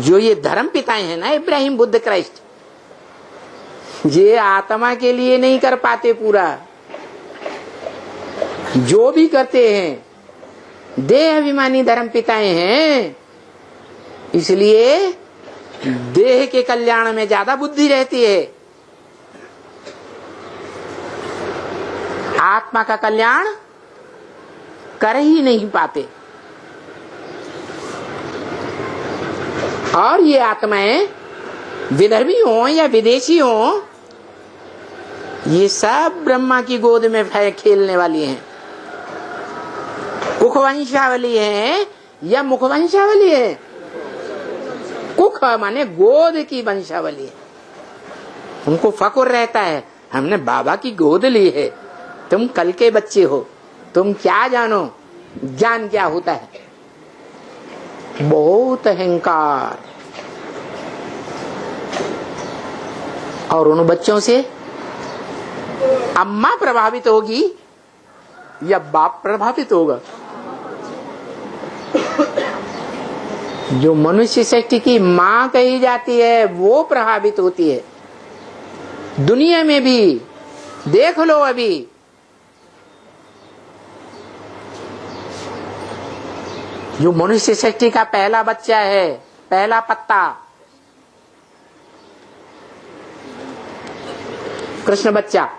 जो ये धर्म पिताएं हैं ना, इब्राहिम, बुद्ध, क्राइस्ट, ये आत्मा के लिए नहीं कर पाते पूरा। जो भी करते हैं देह अभिमानी धर्म पिताएं हैं, इसलिए देह के कल्याण में ज्यादा बुद्धि रहती है, आत्मा का कल्याण कर ही नहीं पाते। और ये आत्माएं विदर्भी हो या विदेशी हो, ये सब ब्रह्मा की गोद में खेलने वाली हैं। कुखवंशावली है या मुखवंशावली है? कुख माने गोद की वंशावली है। उनको फक्र रहता है, हमने बाबा की गोद ली है। तुम कल के बच्चे हो, तुम क्या जानो, ज्ञान क्या होता है। बहुत अहंकार। और उन बच्चों से अम्मा प्रभावित होगी या बाप प्रभावित होगा? जो मनुष्य सृष्टि की माँ कही जाती है वो प्रभावित होती है। दुनिया में भी देख लो, अभी जो मनुष्य सृष्टि का पहला बच्चा है, पहला पत्ता, कृष्ण बच्चा,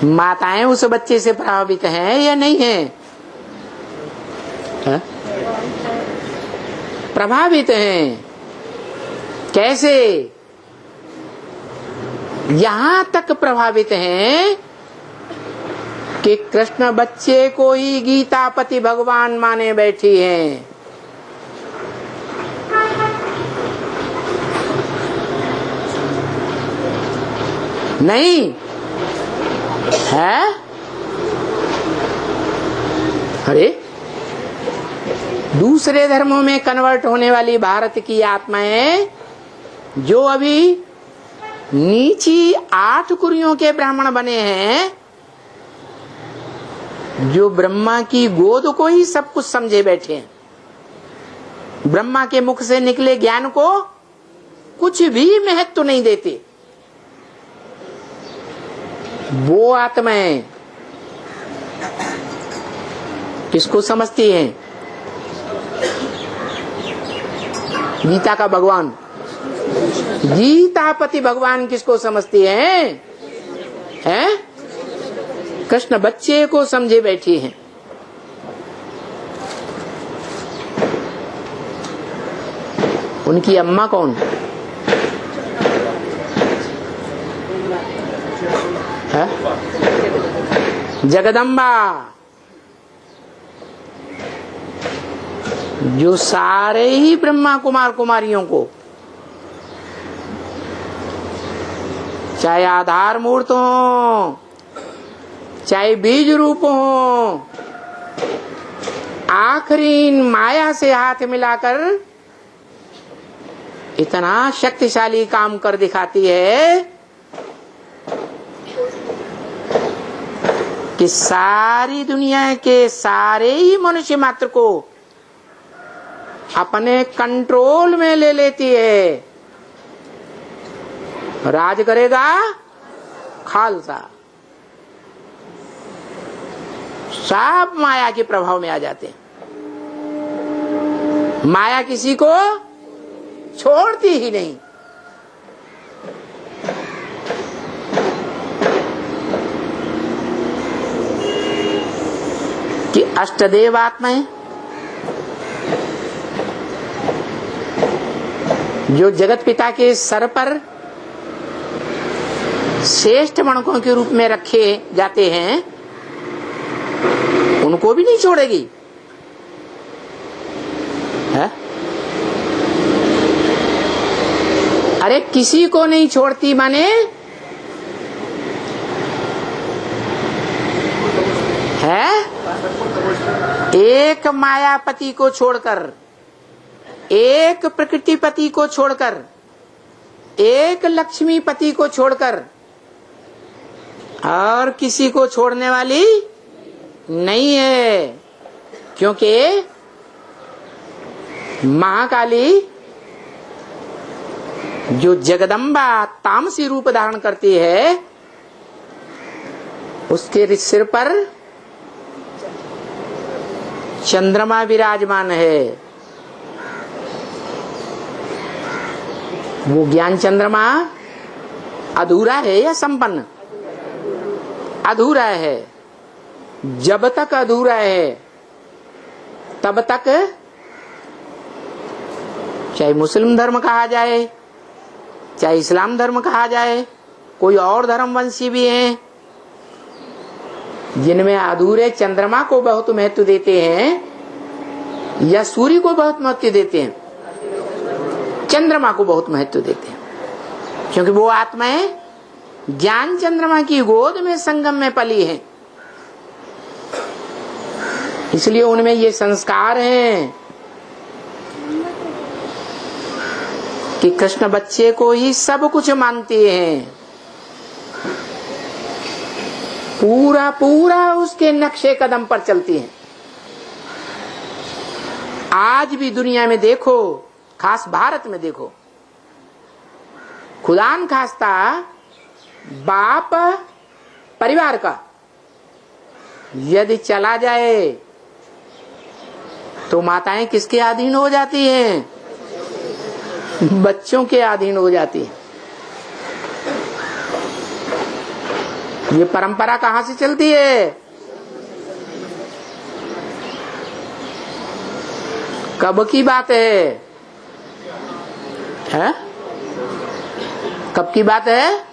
माताएं उस बच्चे से प्रभावित हैं या नहीं है? प्रभावित हैं। कैसे? यहां तक प्रभावित हैं कि कृष्ण बच्चे को ही गीतापति भगवान माने बैठी हैं। नहीं है? अरे दूसरे धर्मों में कन्वर्ट होने वाली भारत की आत्माएं जो अभी नीची 8 कुरियों के ब्राह्मण बने हैं, जो ब्रह्मा की गोद को ही सब कुछ समझे बैठे हैं, ब्रह्मा के मुख से निकले ज्ञान को कुछ भी महत्व नहीं देते, वो आत्माएं किसको समझती हैं? गीता का भगवान, गीतापति भगवान किसको समझती हैं? हैं? कृष्ण बच्चे को समझे बैठी हैं। उनकी अम्मा कौन है? जगदम्बा, जो सारे ही ब्रह्मा कुमार कुमारियों को, चाहे आधार मूर्त हो, चाहे बीज रूप हो, आखिरी माया से हाथ मिलाकर इतना शक्तिशाली काम कर दिखाती है कि सारी दुनिया के सारे ही मनुष्य मात्र को अपने कंट्रोल में ले लेती है। राज करेगा खालसा, सब माया के प्रभाव में आ जाते हैं। माया किसी को छोड़ती ही नहीं। कि अष्टदेव आत्माएं जो जगत पिता के सर पर श्रेष्ठ मणकों के रूप में रखे जाते हैं, उनको भी नहीं छोड़ेगी है? अरे किसी को नहीं छोड़ती माने है? एक मायापति को छोड़कर, एक प्रकृतिपति को छोड़कर, एक लक्ष्मीपति को छोड़कर और किसी को छोड़ने वाली नहीं है। क्योंकि महाकाली जो जगदम्बा तामसी रूप धारण करती है, उसके सिर पर चंद्रमा विराजमान है। वो ज्ञान चंद्रमा अधूरा है या संपन्न? अधूरा है। जब तक अधूरा है तब तक चाहे मुस्लिम धर्म कहा जाए, चाहे इस्लाम धर्म कहा जाए, कोई और धर्मवंशी भी हैं जिनमें अधूरे चंद्रमा को बहुत महत्व देते हैं या सूर्य को बहुत महत्व देते हैं, चंद्रमा को बहुत महत्व देते हैं, क्योंकि वो आत्माएं ज्ञान चंद्रमा की गोद में संगम में पली हैं। इसलिए उनमें ये संस्कार हैं कि कृष्ण बच्चे को ही सब कुछ मानते हैं, पूरा पूरा उसके नक्शे कदम पर चलती हैं। आज भी दुनिया में देखो, खास भारत में देखो, खुदान खास्ता बाप परिवार का यदि चला जाए तो माताएं किसके अधीन हो जाती हैं? बच्चों के अधीन हो जाती है। ये परंपरा कहां से चलती है? कब की बात है? कब की बात है?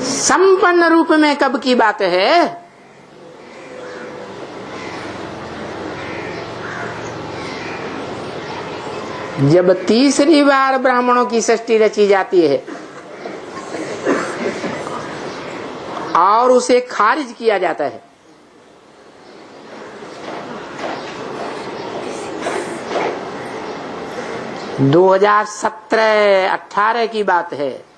संपन्न रूप में कब की बात है? जब तीसरी बार ब्राह्मणों की सृष्टि रची जाती है और उसे खारिज किया जाता है। – 2017-18 की बात है।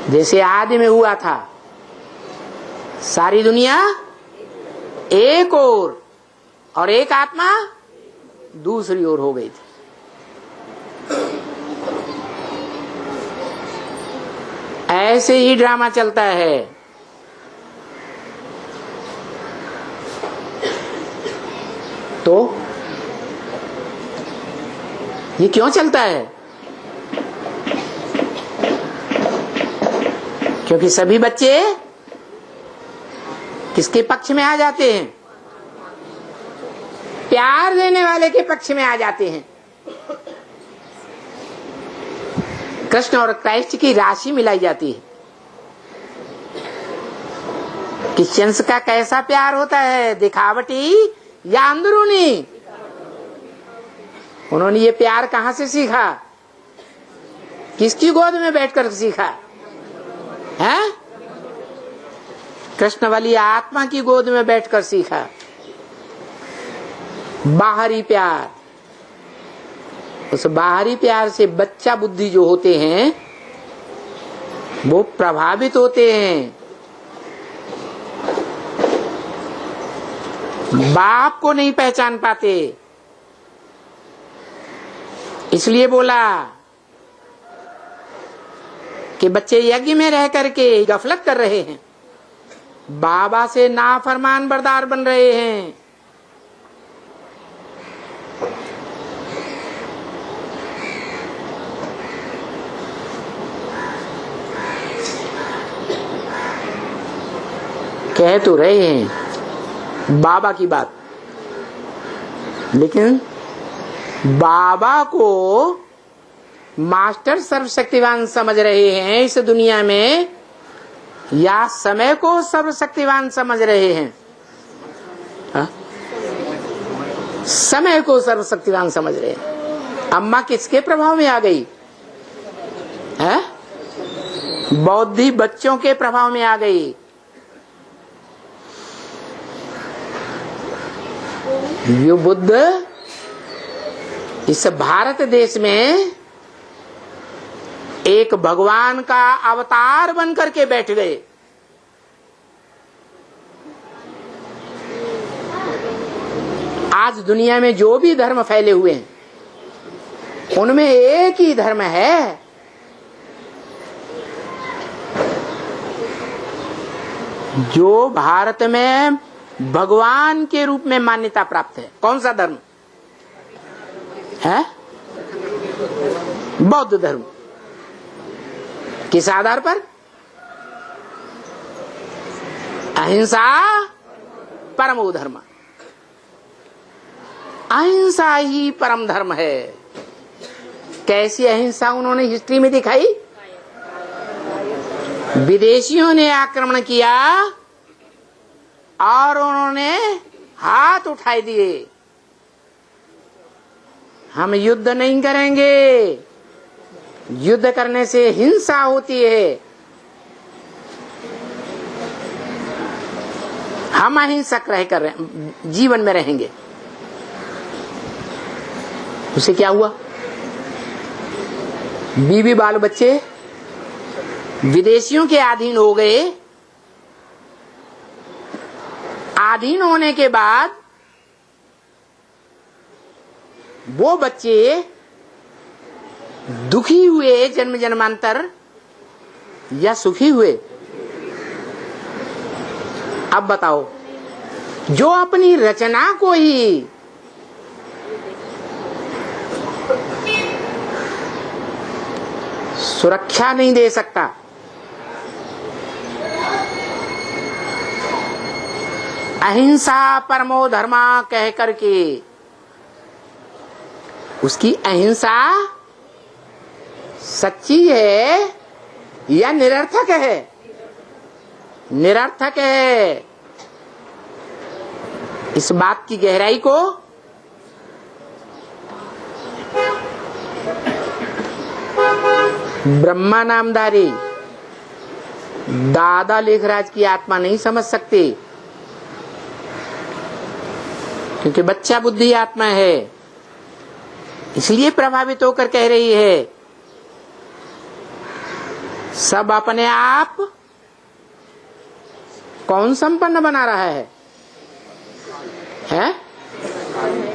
जैसे आदि में हुआ था, सारी दुनिया एक और एक आत्मा दूसरी ओर हो गई थी। ऐसे ही ड्रामा चलता है। तो ये क्यों चलता है? क्योंकि सभी बच्चे किसके पक्ष में आ जाते हैं? प्यार देने वाले के पक्ष में आ जाते हैं। कृष्ण और क्राइस्ट की राशि मिलाई जाती है। क्रिश्चियंस का कैसा प्यार होता है, दिखावटी या अंदरूनी? उन्होंने ये प्यार कहां से सीखा? किसकी गोद में बैठकर सीखा है? कृष्ण वाली आत्मा की गोद में बैठकर सीखा। बाहरी प्यार, उस बाहरी प्यार से बच्चा बुद्धि जो होते हैं वो प्रभावित होते हैं। बाप को नहीं पहचान पाते। इसलिए बोला कि बच्चे यज्ञ में रह करके गफलत कर रहे हैं, बाबा से नाफरमान बरदार बन रहे हैं। कह तो रहे हैं बाबा की बात, लेकिन बाबा को मास्टर सर्वशक्तिवान समझ रहे हैं इस दुनिया में, या समय को सर्वशक्तिवान समझ रहे हैं? समय को सर्वशक्तिवान समझ रहे हैं। अम्मा किसके प्रभाव में आ गई है? बौद्धि बच्चों के प्रभाव में आ गई। ये बुद्ध इस भारत देश में एक भगवान का अवतार बन करके बैठ गए। आज दुनिया में जो भी धर्म फैले हुए हैं उनमें एक ही धर्म है, जो भारत में भगवान के रूप में मान्यता प्राप्त है। कौन सा धर्म है? बौद्ध धर्म। किस आधार पर? अहिंसा परमो धर्म। अहिंसा ही परम धर्म है। कैसी अहिंसा उन्होंने हिस्ट्री में दिखाई? विदेशियों ने आक्रमण किया और उन्होंने हाथ उठाए दिए, हम युद्ध नहीं करेंगे, युद्ध करने से हिंसा होती है, हम अहिंसक रह कर जीवन में रहेंगे। उसे क्या हुआ? बीवी बाल बच्चे विदेशियों के अधीन हो गए। अधीन होने के बाद वो बच्चे दुखी हुए जन्म जन्मांतर या सुखी हुए? अब बताओ, जो अपनी रचना को ही सुरक्षा नहीं दे सकता, अहिंसा परमो धर्मा कह करके उसकी अहिंसा सच्ची है या निरर्थक है? निरर्थक है। इस बात की गहराई को ब्रह्मा नामधारी दादा लेखराज की आत्मा नहीं समझ सकती, क्योंकि बच्चा बुद्धि आत्मा है, इसलिए प्रभावित होकर कह रही है सब अपने आप कौन संपन्न बना रहा है?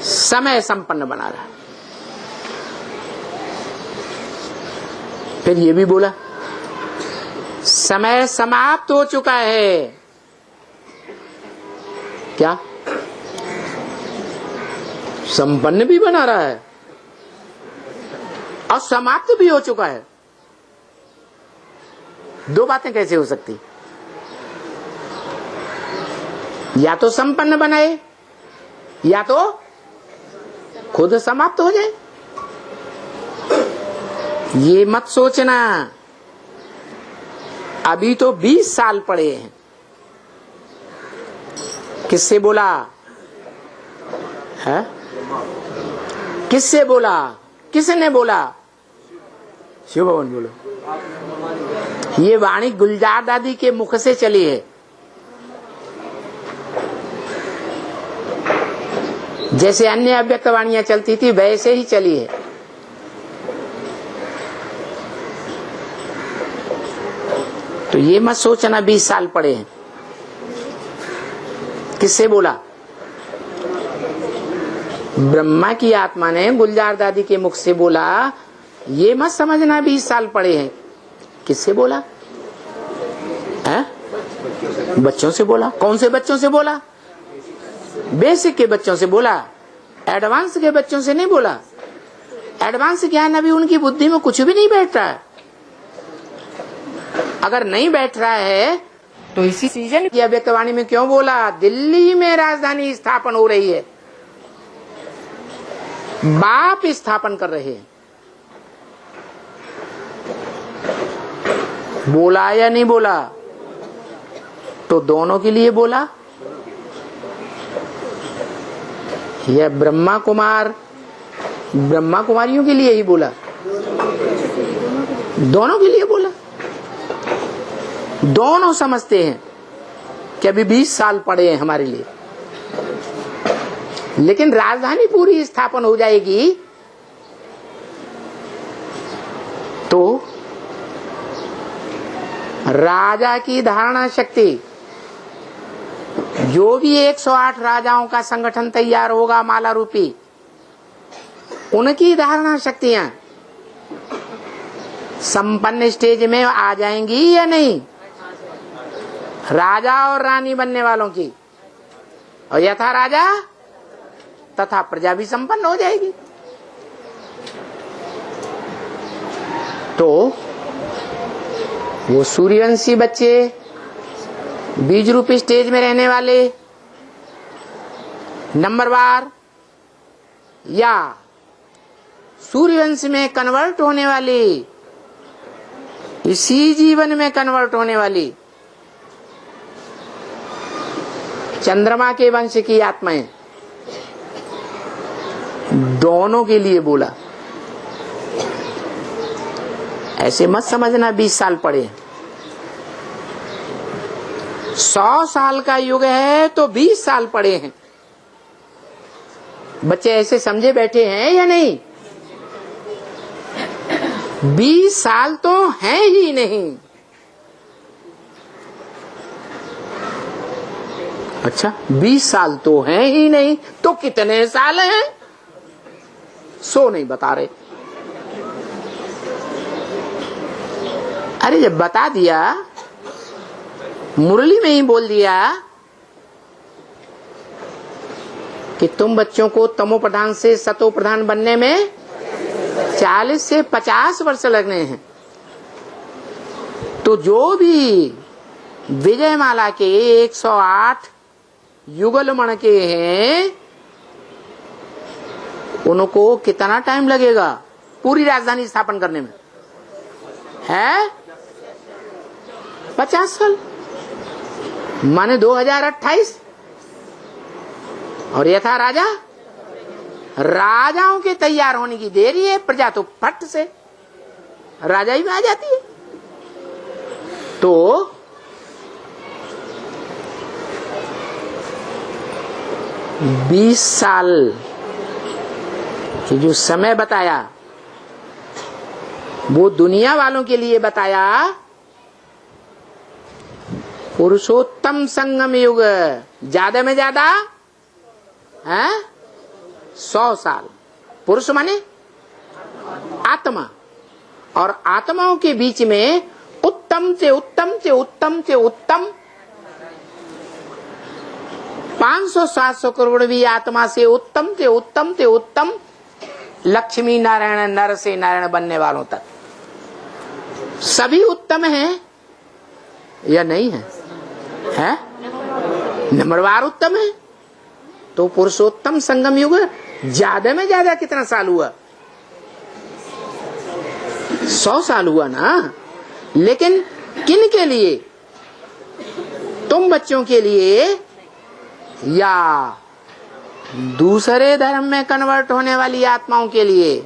समय संपन्न बना रहा है। फिर ये भी बोला समय समाप्त हो चुका है। क्या? संपन्न भी बना रहा है और समाप्त भी हो चुका है। दो बातें कैसे हो सकती? या तो संपन्न बनाए या तो खुद समाप्त हो जाए। ये मत सोचना अभी तो 20 साल पड़े हैं। किससे बोला है? किससे बोला? किसने बोला? शिव भवन बोलो। ये वाणी गुलजार दादी के मुख से चली है। जैसे अन्य अव्यक्त वाणियां चलती थी वैसे ही चली है। तो ये मत सोचना 20 साल पड़े हैं। किससे बोला? ब्रह्मा की आत्मा ने गुलजार दादी के मुख से बोला। ये मत समझना 20 साल पड़े हैं। किससे बोला है? बच्चों से बोला। कौन से बच्चों से बोला? बेसिक के बच्चों से बोला, एडवांस के बच्चों से नहीं बोला। एडवांस ज्ञान अभी उनकी बुद्धि में कुछ भी नहीं बैठ रहा है। अगर नहीं बैठ रहा है तो इसी सीजन की अव्यक्तवाणी में क्यों बोला? दिल्ली में राजधानी स्थापन हो रही है, बाप स्थापन कर रहे हैं। बोला या नहीं बोला? तो दोनों के लिए बोला। यह ब्रह्मा कुमारियों के लिए ही बोला, दोनों के लिए बोला। दोनों समझते हैं कि अभी 20 साल पड़े हैं हमारे लिए, लेकिन राजधानी पूरी स्थापन हो जाएगी तो राजा की धारणा शक्ति, जो भी 108 राजाओं का संगठन तैयार होगा माला रूपी, उनकी धारणा शक्तियां संपन्न स्टेज में आ जाएंगी या नहीं? राजा और रानी बनने वालों की, और यथा राजा तथा प्रजा भी संपन्न हो जाएगी। तो वो सूर्यवंशी बच्चे, बीज रूपी स्टेज में रहने वाले नंबरवार, या सूर्यवंश में कन्वर्ट होने वाली, इसी जीवन में कन्वर्ट होने वाली चंद्रमा के वंश की आत्माएं, दोनों के लिए बोला। ऐसे मत समझना 20 साल पड़े, 100 साल का युग है तो 20 साल पड़े हैं। बच्चे ऐसे समझे बैठे हैं या नहीं? 20 साल तो हैं ही नहीं। अच्छा, 20 साल तो हैं ही नहीं, तो कितने साल हैं? 100 नहीं बता रहे। अरे जब बता दिया, मुरली में ही बोल दिया कि तुम बच्चों को तमो प्रधान से सतो प्रधान बनने में 40 से 50 वर्ष लगने हैं, तो जो भी विजयमाला के 108 युगल मण के हैं, उनको कितना टाइम लगेगा पूरी राजधानी स्थापन करने में? है 50 साल, माने 2028। और यथा राजा, राजाओं के तैयार होने की देरी है, प्रजा तो फट से राजा ही में आ जाती है। तो बीस साल की जो समय बताया, वो दुनिया वालों के लिए बताया। पुरुषोत्तम संगम युग ज्यादा में ज्यादा है 100 साल। पुरुष माने आत्मा, और आत्माओं के बीच में उत्तम से उत्तम से उत्तम से उत्तम 500-700 करोड़ भी आत्मा से उत्तम से उत्तम से उत्तम लक्ष्मी नारायण, नर से नारायण बनने वालों तक सभी उत्तम हैं या नहीं है? है? नंबरवार उत्तम है। तो पुरुषोत्तम संगम युग ज्यादा में ज्यादा कितना साल हुआ? 100 साल हुआ ना। लेकिन किन के लिए? तुम बच्चों के लिए या दूसरे धर्म में कन्वर्ट होने वाली आत्माओं के लिए?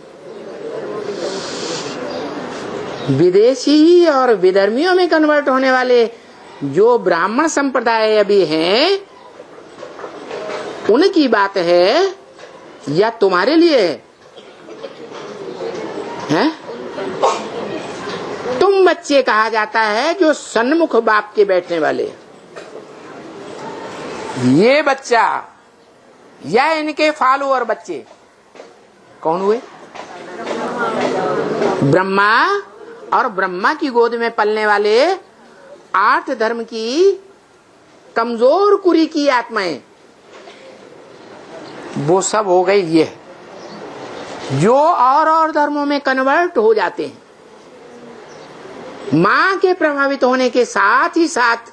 विदेशी और विधर्मियों में कन्वर्ट होने वाले जो ब्राह्मण संप्रदाय अभी हैं, उनकी बात है या तुम्हारे लिए है? तुम बच्चे कहा जाता है जो सन्मुख बाप के बैठने वाले। ये बच्चा या इनके फॉलोअर बच्चे कौन हुए? ब्रह्मा और ब्रह्मा की गोद में पलने वाले 8 धर्म की कमजोर कुरी की आत्माएं, वो सब हो गई ये जो और धर्मों में कन्वर्ट हो जाते हैं। मां के प्रभावित होने के साथ ही साथ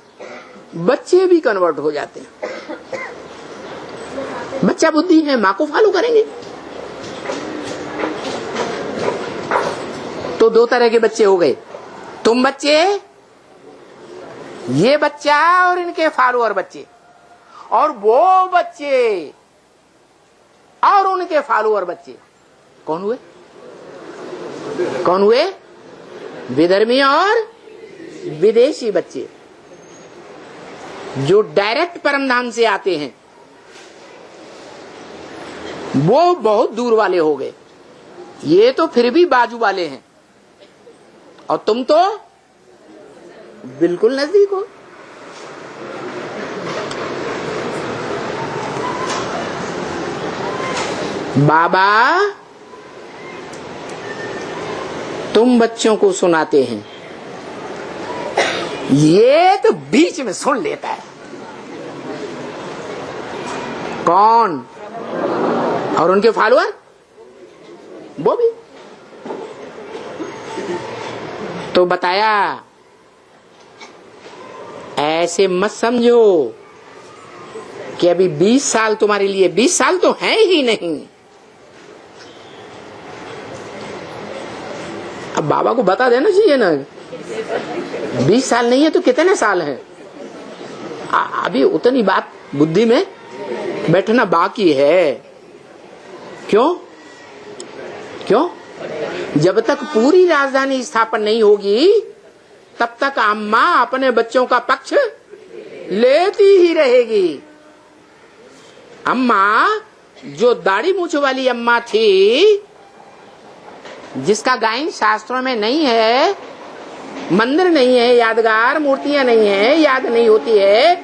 बच्चे भी कन्वर्ट हो जाते हैं। बच्चा बुद्धि है, मां को फॉलो करेंगे। तो 2 तरह के बच्चे हो गए, तुम बच्चे, ये बच्चा और इनके फॉलोअर बच्चे, और वो बच्चे और उनके फॉलोअर बच्चे। कौन हुए? कौन हुए? विधर्मी और विदेशी बच्चे जो डायरेक्ट परमधाम से आते हैं, वो बहुत दूर वाले हो गए। ये तो फिर भी बाजू वाले हैं, और तुम तो बिल्कुल नजदीक हो। बाबा तुम बच्चों को सुनाते हैं, ये तो बीच में सुन लेता है। कौन? और उनके फॉलोअर वो भी। तो बताया ऐसे मत समझो कि अभी 20 साल तुम्हारे लिए, 20 साल तो हैं ही नहीं। अब बाबा को बता देना चाहिए ना, 20 साल नहीं है तो कितने साल हैं। अभी उतनी बात बुद्धि में बैठना बाकी है। क्यों? क्यों? जब तक पूरी राजधानी स्थापन नहीं होगी तब तक अम्मा अपने बच्चों का पक्ष लेती ही रहेगी। अम्मा जो दाढ़ी मूछ वाली अम्मा थी, जिसका गायन शास्त्रों में नहीं है, मंदिर नहीं है, यादगार मूर्तियां नहीं है, याद नहीं होती है,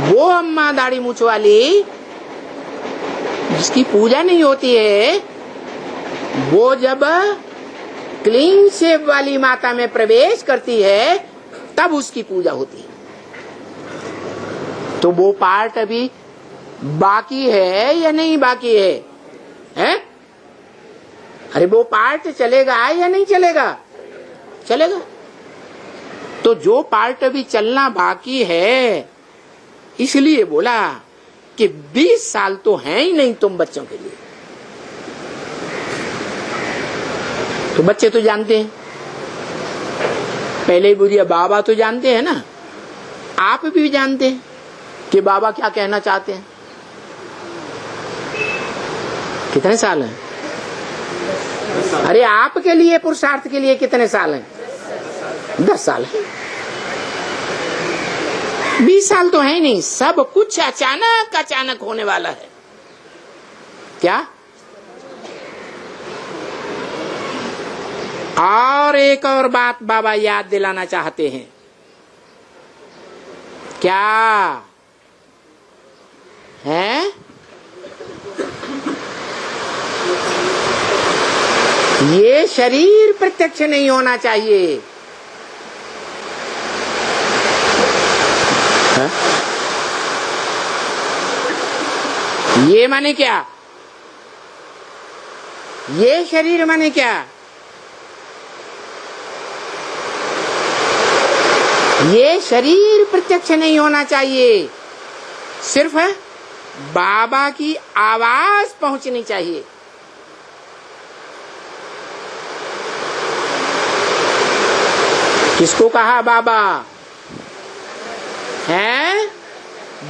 वो अम्मा दाढ़ी मूछ वाली जिसकी पूजा नहीं होती है, वो जब क्लीन शेप वाली माता में प्रवेश करती है तब उसकी पूजा होती है। तो वो पार्ट अभी बाकी है या नहीं बाकी है? हैं? अरे वो पार्ट चलेगा या नहीं चलेगा? चलेगा। तो जो पार्ट अभी चलना बाकी है, इसलिए बोला कि 20 साल तो हैं ही नहीं तुम बच्चों के लिए। तो बच्चे तो जानते हैं, पहले ही बुझिए बाबा तो जानते हैं ना, आप भी जानते हैं कि बाबा क्या कहना चाहते हैं। कितने साल हैं? अरे आपके लिए, पुरुषार्थ के लिए कितने साल हैं? 10 साल है। 20 साल तो है ही नहीं। सब कुछ अचानक अचानक होने वाला है। क्या? और एक और बात बाबा याद दिलाना चाहते हैं। क्या है? ये शरीर प्रत्यक्ष नहीं होना चाहिए। है? ये माने क्या? ये शरीर माने क्या? ये शरीर प्रत्यक्ष नहीं होना चाहिए। सिर्फ बाबा की आवाज पहुंचनी चाहिए। किसको कहा बाबा? है?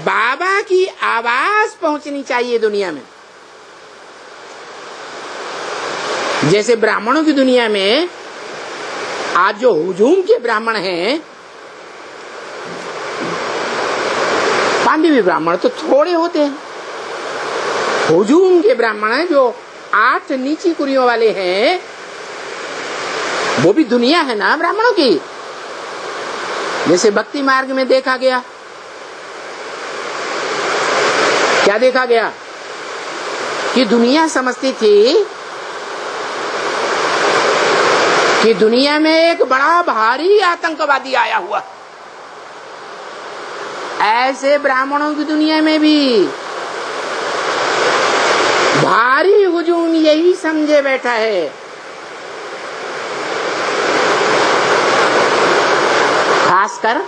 बाबा की आवाज पहुंचनी चाहिए दुनिया में। जैसे ब्राह्मणों की दुनिया में आज जो हुजूम के ब्राह्मण हैं, पांडवी ब्राह्मण तो थोड़े होते हैं। हुजूम के ब्राह्मण जो 8 नीची कुरियों वाले हैं, वो भी दुनिया है ना ब्राह्मणों की। जैसे भक्ति मार्ग में देखा गया, क्या देखा गया कि दुनिया समझती थी कि दुनिया में एक बड़ा भारी आतंकवादी आया हुआ। ऐसे ब्राह्मणों की दुनिया में भी भारी हुजूम यही समझे बैठा है। खासकर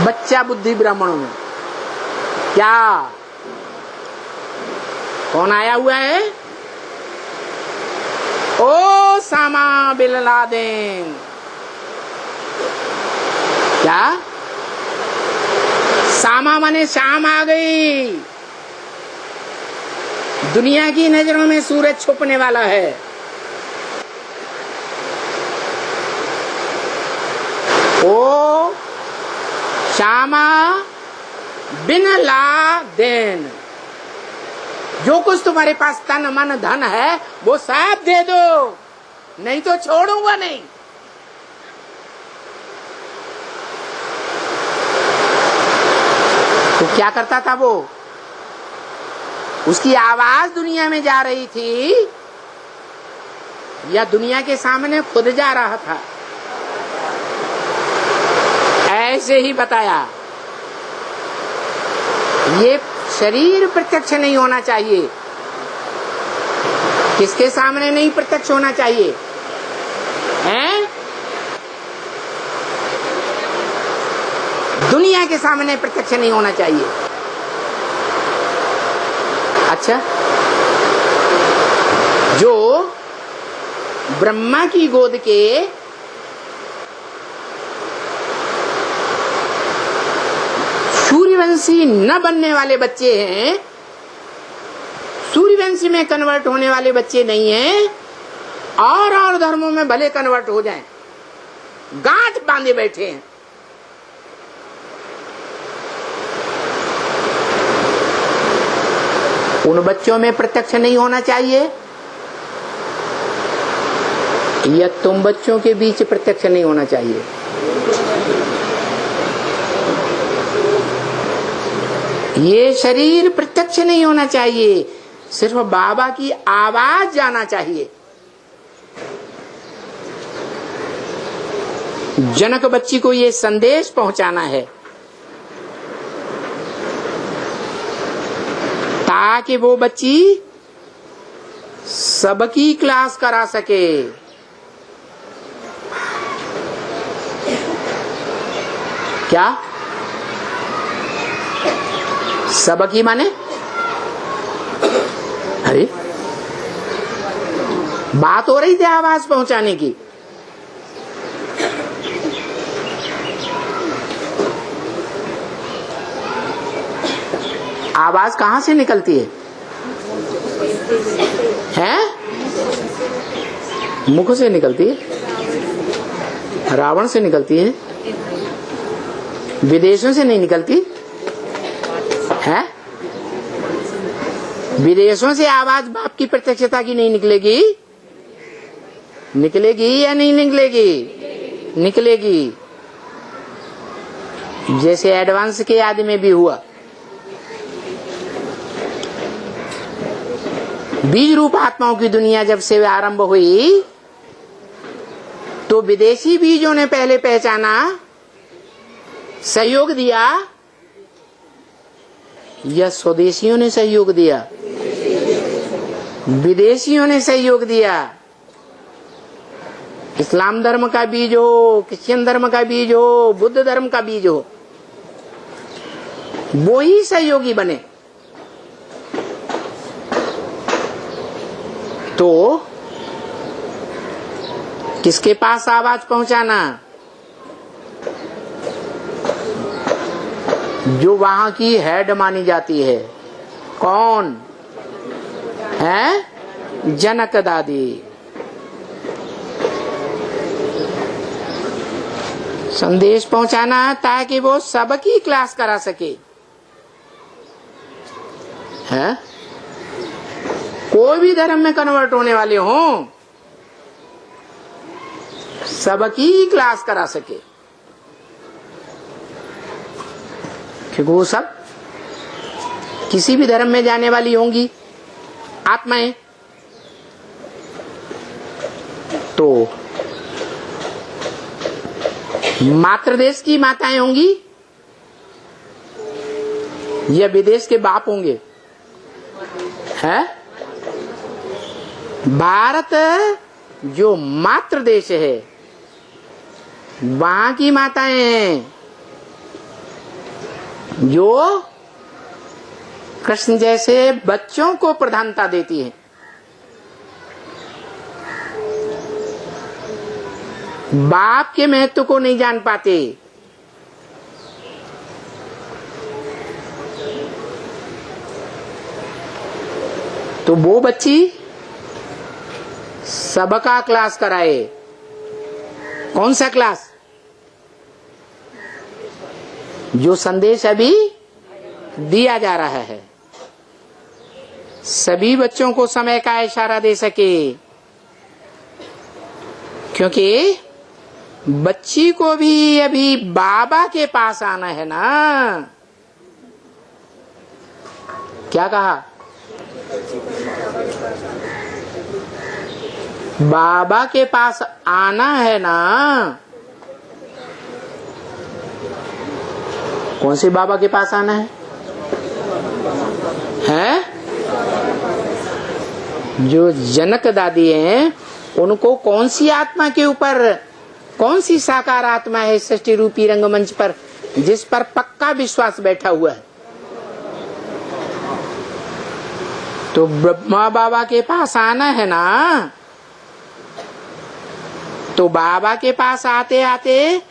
बच्चा बुद्धि ब्राह्मणों में। क्या? कौन आया हुआ है? Osama bin Laden. क्या? सामा माने शाम आ गई। दुनिया की नजरों में सूरज छुपने वाला है। ओ शामा बिन लादेन, जो कुछ तुम्हारे पास तन मन धन है वो सब दे दो, नहीं तो छोड़ूंगा नहीं। क्या करता था वो? उसकी आवाज दुनिया में जा रही थी या दुनिया के सामने खुद जा रहा था? ऐसे ही बताया। ये शरीर प्रत्यक्ष नहीं होना चाहिए। किसके सामने नहीं प्रत्यक्ष होना चाहिए? हैं? दुनिया के सामने प्रत्यक्ष नहीं होना चाहिए। अच्छा, जो ब्रह्मा की गोद के सूर्यवंशी न बनने वाले बच्चे हैं, सूर्यवंशी में कन्वर्ट होने वाले बच्चे नहीं हैं, और धर्मों में भले कन्वर्ट हो जाएं, गांठ बांधे बैठे हैं। उन बच्चों में प्रत्यक्ष नहीं होना चाहिए या तुम बच्चों के बीच प्रत्यक्ष नहीं होना चाहिए? ये शरीर प्रत्यक्ष नहीं होना चाहिए, सिर्फ बाबा की आवाज जाना चाहिए। जनक बच्ची को ये संदेश पहुंचाना है ताकि वो बच्ची सबकी क्लास करा सके। क्या सबकी माने? अरे बात हो रही थी आवाज पहुंचाने की। आवाज कहां से निकलती है? हैं? मुख से निकलती है, रावण से निकलती है, विदेशों से नहीं निकलती है। विदेशों से आवाज बाप की प्रत्यक्षता की नहीं निकलेगी? निकलेगी या नहीं निकलेगी? निकलेगी। जैसे एडवांस के आदि में भी हुआ। बीज रूप आत्माओं की दुनिया जब से आरंभ हुई तो विदेशी बीजों ने पहले पहचाना, सहयोग दिया, या स्वदेशियों ने सहयोग दिया? विदेशियों ने सहयोग दिया। इस्लाम धर्म का बीज हो, क्रिश्चियन धर्म का बीज हो, बुद्ध धर्म का बीज हो, वो ही सहयोगी बने। तो किसके पास आवाज पहुंचाना? जो वहां की हेड मानी जाती है। कौन है? जनक दादी। संदेश पहुंचाना ताकि वो सबकी क्लास करा सके। है? कोई भी धर्म में कन्वर्ट होने वाले हों, सबकी क्लास करा सके, क्योंकि वो सब किसी भी धर्म में जाने वाली होंगी आत्माएं। तो मातृ देश की माताएं होंगी या विदेश के बाप होंगे? है? भारत जो मातृ देश है, वहां की माताएं हैं जो कृष्ण जैसे बच्चों को प्रधानता देती हैं। बाप के महत्व को नहीं जान पाते। तो वो बच्ची सबका क्लास कराए। कौन सा क्लास? जो संदेश अभी दिया जा रहा है, सभी बच्चों को समय का इशारा दे सके, क्योंकि बच्ची को भी अभी बाबा के पास आना है ना। क्या कहा? बाबा के पास आना है ना। कौन से बाबा के पास आना है? हैं? जो जनक दादी हैं, उनको कौन सी आत्मा के ऊपर, कौन सी साकार आत्मा है सृष्टि रूपी रंगमंच पर जिस पर पक्का विश्वास बैठा हुआ है? तो ब्रह्मा बाबा के पास आना है ना। तो बाबा के पास आते आते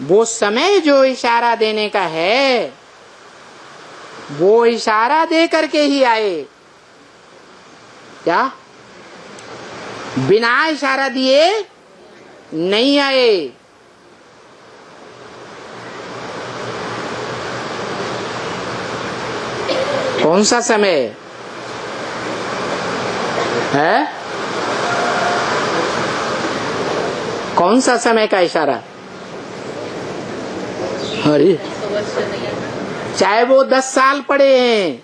वो समय जो इशारा देने का है, वो इशारा दे करके ही आए। क्या? बिना इशारा दिए नहीं आए। कौन सा समय है? कौन सा समय का इशारा? अरे चाहे वो 10 साल पड़े हैं,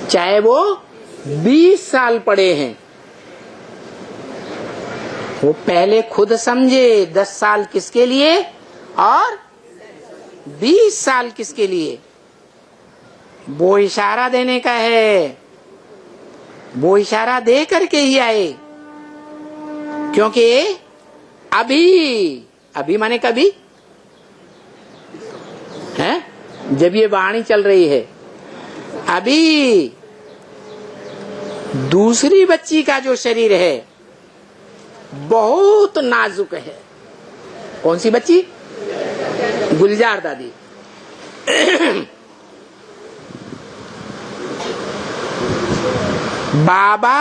चाहे वो 20 साल पड़े हैं, वो पहले खुद समझे 10 साल किसके लिए और 20 साल किसके लिए। वो इशारा देने का है, वो इशारा दे करके ही आए। क्योंकि अभी माने कभी है, जब ये वाणी चल रही है, अभी दूसरी बच्ची का जो शरीर है बहुत नाजुक है। कौन सी बच्ची? गुलजार दादी। बाबा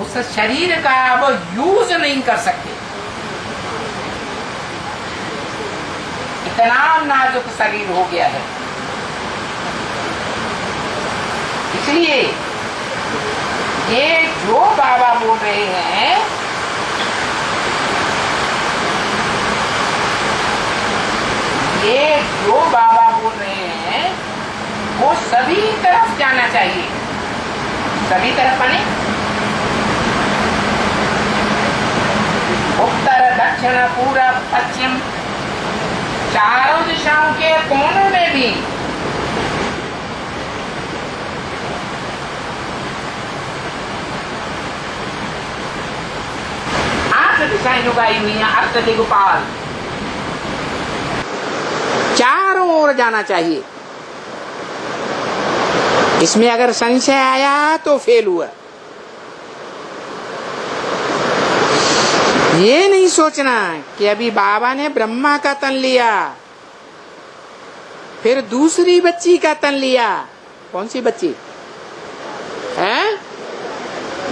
उस शरीर का वो यूज नहीं कर सकते, इतना नाजुक शरीर हो गया है। इसलिए ये जो बाबा बोल रहे हैं, ये जो बाबा बोल रहे हैं वो सभी तरफ जाना चाहिए। सभी तरफ माने उत्तर दक्षिण पूरब पश्चिम, चारों दिशाओं के कोनों में भी। आठ दिशाएं लगाई हुई हैं, अष्टदिक्पाल, चारों ओर जाना चाहिए। इसमें अगर संशय आया तो फेल हुआ। ये नहीं सोचना कि अभी बाबा ने ब्रह्मा का तन लिया, फिर दूसरी बच्ची का तन लिया। कौन सी बच्ची है?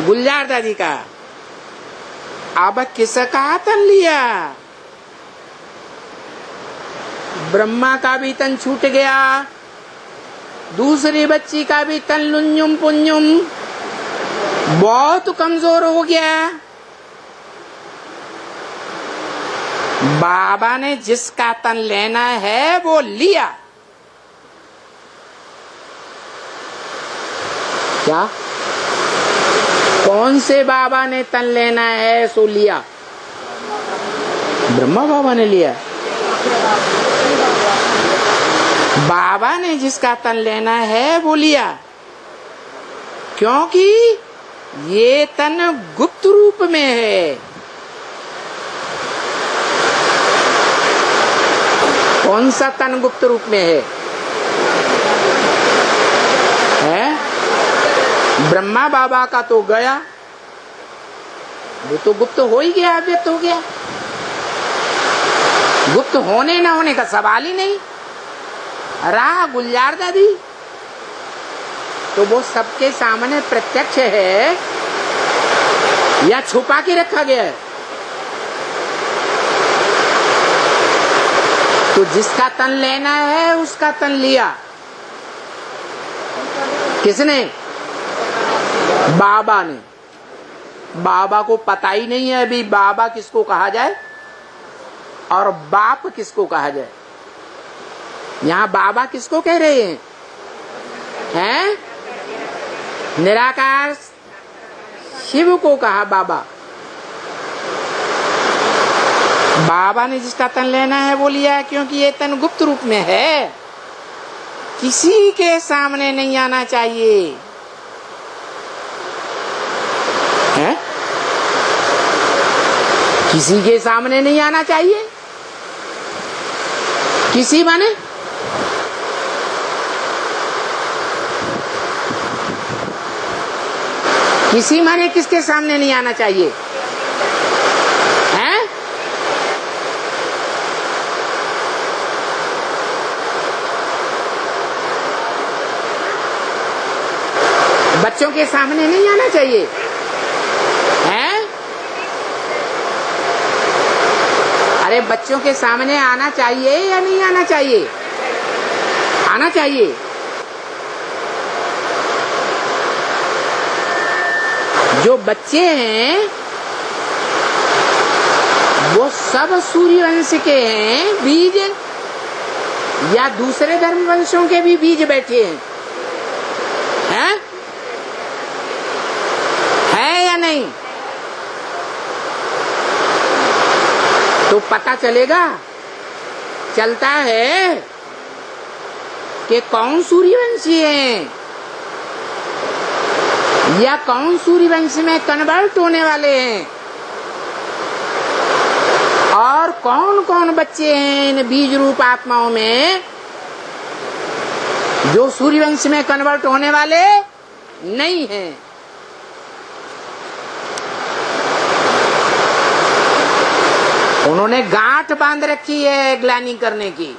गुलजार दादी का। अब किसका तन लिया? ब्रह्मा का भी तन छूट गया, दूसरी बच्ची का भी तन लुन्युम पुन्युम बहुत कमजोर हो गया। बाबा ने जिसका तन लेना है वो लिया। क्या? कौन से बाबा ने तन लेना है सो लिया? ब्रह्मा बाबा ने लिया। बाबा ने जिसका तन लेना है वो लिया, क्योंकि ये तन गुप्त रूप में है। कौन सा तन गुप्त रूप में है? ब्रह्मा बाबा का तो गया, वो तो गुप्त हो ही गया, अव्यक्त हो गया। गुप्त होने ना होने का सवाल ही नहीं रहा। गुलजार दादी तो वो सबके सामने प्रत्यक्ष है या छुपा के रखा गया है? तो जिसका तन लेना है उसका तन लिया। किसने? बाबा ने। बाबा को पता ही नहीं है अभी बाबा किसको कहा जाए और बाप किसको कहा जाए। यहाँ बाबा किसको कह रहे हैं? हैं? निराकार शिव को कहा बाबा। बाबा ने जिसका तन लेना है वो लिया, क्योंकि ये तन गुप्त रूप में है, किसी के सामने नहीं आना चाहिए। है? किसी के सामने नहीं आना चाहिए। किसी माने किसी माने किसके सामने नहीं आना चाहिए? हैं? बच्चों के सामने नहीं आना चाहिए। हैं? अरे बच्चों के सामने आना चाहिए या नहीं आना चाहिए? आना चाहिए। जो बच्चे हैं वो सब सूर्यवंश के हैं बीज, या दूसरे धर्म वंशों के भी बीज बैठे हैं? हैं? है या नहीं? तो पता चलेगा, चलता है कि कौन सूर्यवंशी है या कौन सूर्यवंश में कन्वर्ट होने वाले हैं, और कौन कौन बच्चे हैं इन बीज रूप आत्माओं में जो सूर्यवंश में कन्वर्ट होने वाले नहीं हैं। उन्होंने गांठ बांध रखी है ग्लानि करने की।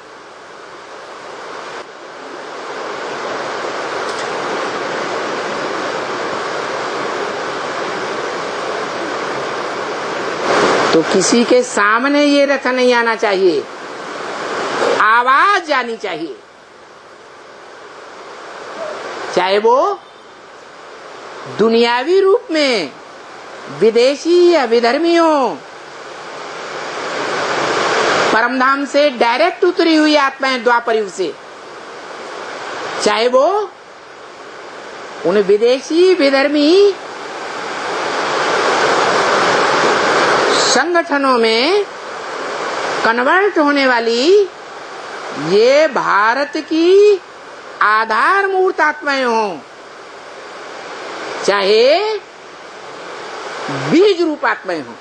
तो किसी के सामने ये रथ नहीं आना चाहिए, आवाज जानी चाहिए, चाहे वो दुनियावी रूप में विदेशी या विधर्मी हो, परमधाम से डायरेक्ट उतरी हुई आत्माएं द्वापर युग से, चाहे वो उन विदेशी विधर्मी संगठनों में कन्वर्ट होने वाली ये भारत की आधार मूर्त आत्माएं हों, चाहे बीज रूप आत्माएं हों,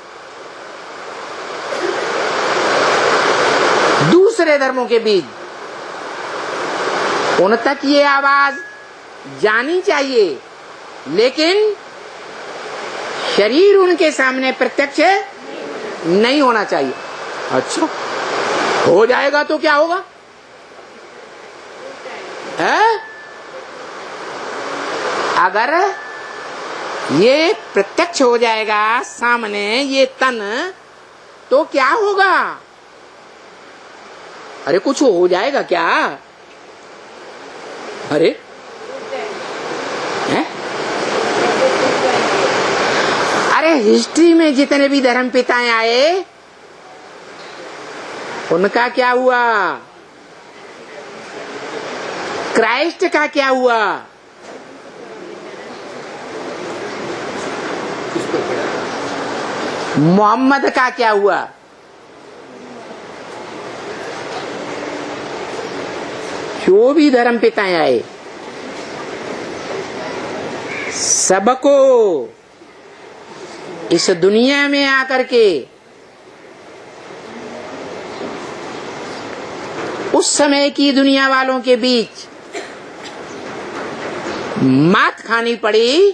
दूसरे धर्मों के बीज, उन तक ये आवाज जानी चाहिए, लेकिन शरीर उनके सामने प्रत्यक्ष नहीं होना चाहिए। अच्छा, हो जाएगा तो क्या होगा? है? अगर ये प्रत्यक्ष हो जाएगा सामने ये तन, तो क्या होगा? अरे कुछ हो जाएगा क्या? अरे है? अरे हिस्ट्री में जितने भी धर्म पिताएं आए उनका क्या हुआ? क्राइस्ट का क्या हुआ? मोहम्मद का क्या हुआ? जो भी धर्म पिताएं आए सबको इस दुनिया में आकर के उस समय की दुनिया वालों के बीच मात खानी पड़ी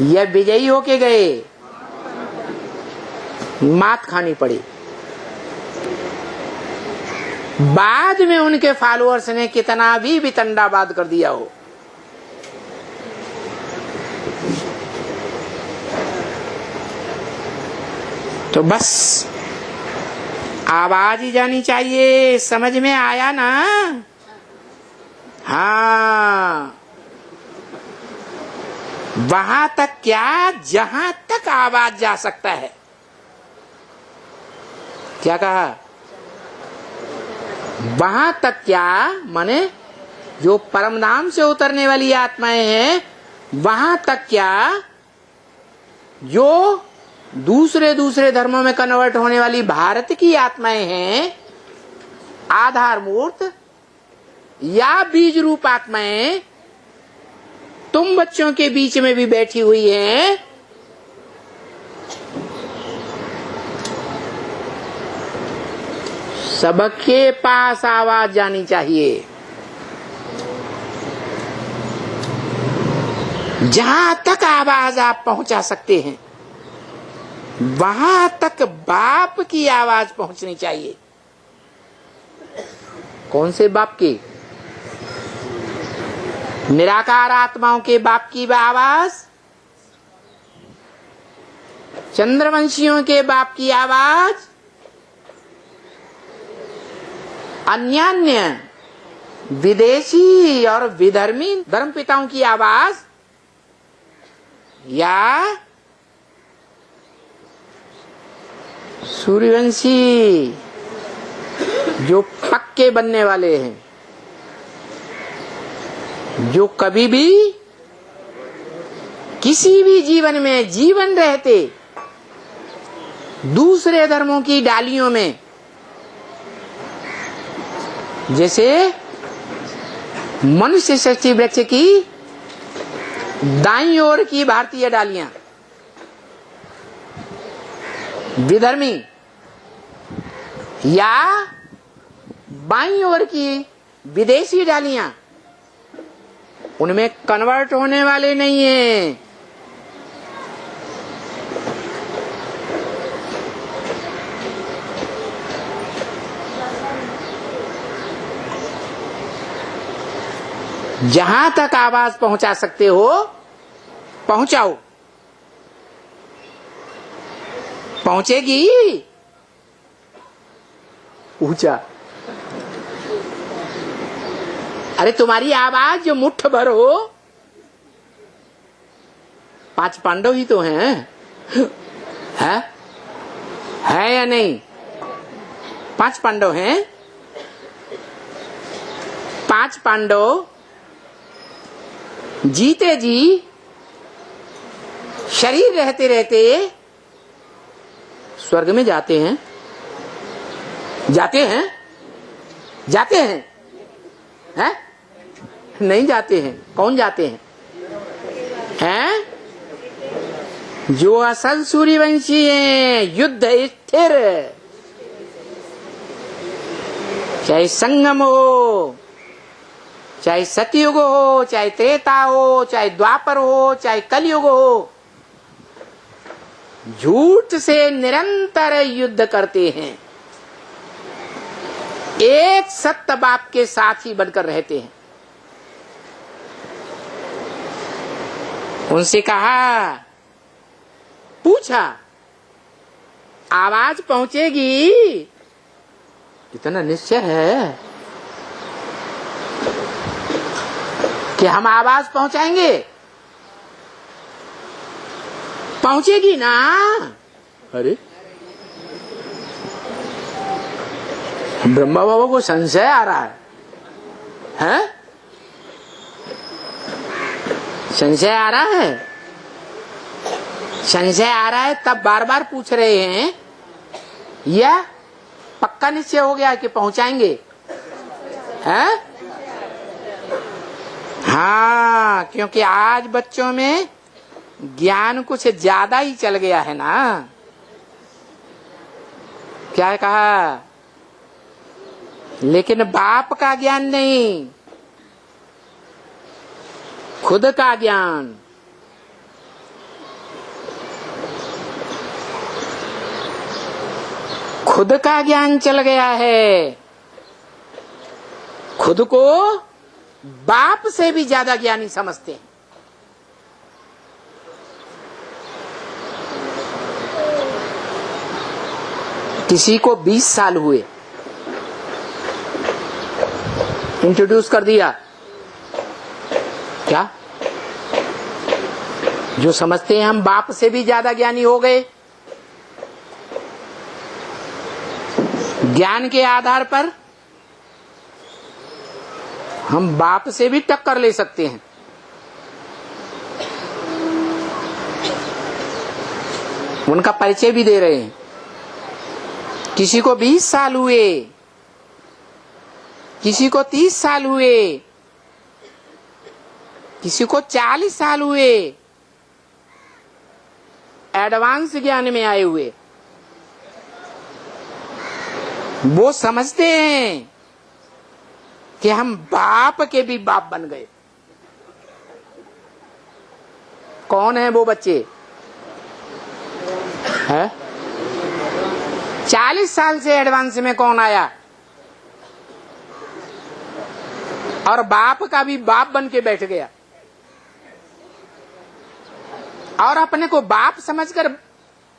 या विजयी होके गए? मात खानी पड़ी। बाद में उनके फॉलोअर्स ने कितना भी वितंडावाद कर दिया हो, तो बस आवाज ही जानी चाहिए। समझ में आया ना? हाँ, वहां तक क्या, जहां तक आवाज जा सकता है। क्या कहा? वहां तक क्या माने जो परम धाम से उतरने वाली आत्माएं हैं, वहां तक क्या जो दूसरे दूसरे धर्मों में कन्वर्ट होने वाली भारत की आत्माएं हैं, आधार मूर्त या बीज रूप आत्माएं तुम बच्चों के बीच में भी बैठी हुई हैं, सबके पास आवाज जानी चाहिए। जहां तक आवाज आप पहुंचा सकते हैं, वहां तक बाप की आवाज पहुंचनी चाहिए। कौन से बाप की? निराकार आत्माओं के बाप की आवाज, चंद्रवंशियों के बाप की आवाज, अन्यान्य विदेशी और विधर्मी धर्म पिताओं की आवाज, या सूर्यवंशी जो पक्के बनने वाले हैं, जो कभी भी किसी भी जीवन में जीवन रहते दूसरे धर्मों की डालियों में, जैसे मनुष्य षष्ठी वृक्ष की दाईं ओर की भारतीय डालियां विधर्मी, या बाईं ओर की विदेशी डालियां, उनमें कन्वर्ट होने वाले नहीं हैं। जहां तक आवाज पहुंचा सकते हो पहुंचाओ। पहुंचेगी? पूछा। अरे तुम्हारी आवाज जो मुट्ठ भर हो, 5 पांडव ही तो हैं, है या नहीं? 5 पांडव हैं। 5 पांडव जीते जी शरीर रहते रहते स्वर्ग में जाते हैं, जाते हैं, जाते हैं, हैं? नहीं जाते हैं। कौन जाते हैं? हैं? जो असल सूर्यवंशी हैं, युद्ध स्थिर, चाहे संगम हो, चाहे सतयुग हो, चाहे त्रेता हो, चाहे द्वापर हो, चाहे कलयुग हो, झूठ से निरंतर युद्ध करते हैं, एक सत्य बाप के साथ ही बनकर रहते हैं। उनसे कहा, पूछा, आवाज पहुंचेगी? इतना निश्चय है कि हम आवाज पहुंचाएंगे? पहुंचेगी ना? अरे ब्रह्मा बाबा को संशय आ रहा है, हैं? संशय आ रहा है? संशय आ रहा है तब बार बार पूछ रहे हैं, या पक्का निश्चय हो गया कि पहुंचाएंगे? हैं? हाँ, क्योंकि आज बच्चों में ज्ञान कुछ ज्यादा ही चल गया है ना। क्या कहा? लेकिन बाप का ज्ञान नहीं, खुद का ज्ञान। खुद का ज्ञान चल गया है। खुद को बाप से भी ज्यादा ज्ञानी समझते हैं। किसी को 20 साल हुए, इंट्रोड्यूस कर दिया, क्या जो समझते हैं हम बाप से भी ज्यादा ज्ञानी हो गए, ज्ञान के आधार पर हम बाप से भी टक्कर ले सकते हैं। उनका परिचय भी दे रहे हैं। किसी को 20 साल हुए, किसी को 30 साल हुए, किसी को 40 साल हुए, एडवांस ज्ञान में आए हुए। वो समझते हैं कि हम बाप के भी बाप बन गए। कौन है वो बच्चे? है 40 साल से एडवांस में कौन आया और बाप का भी बाप बन के बैठ गया और अपने को बाप समझकर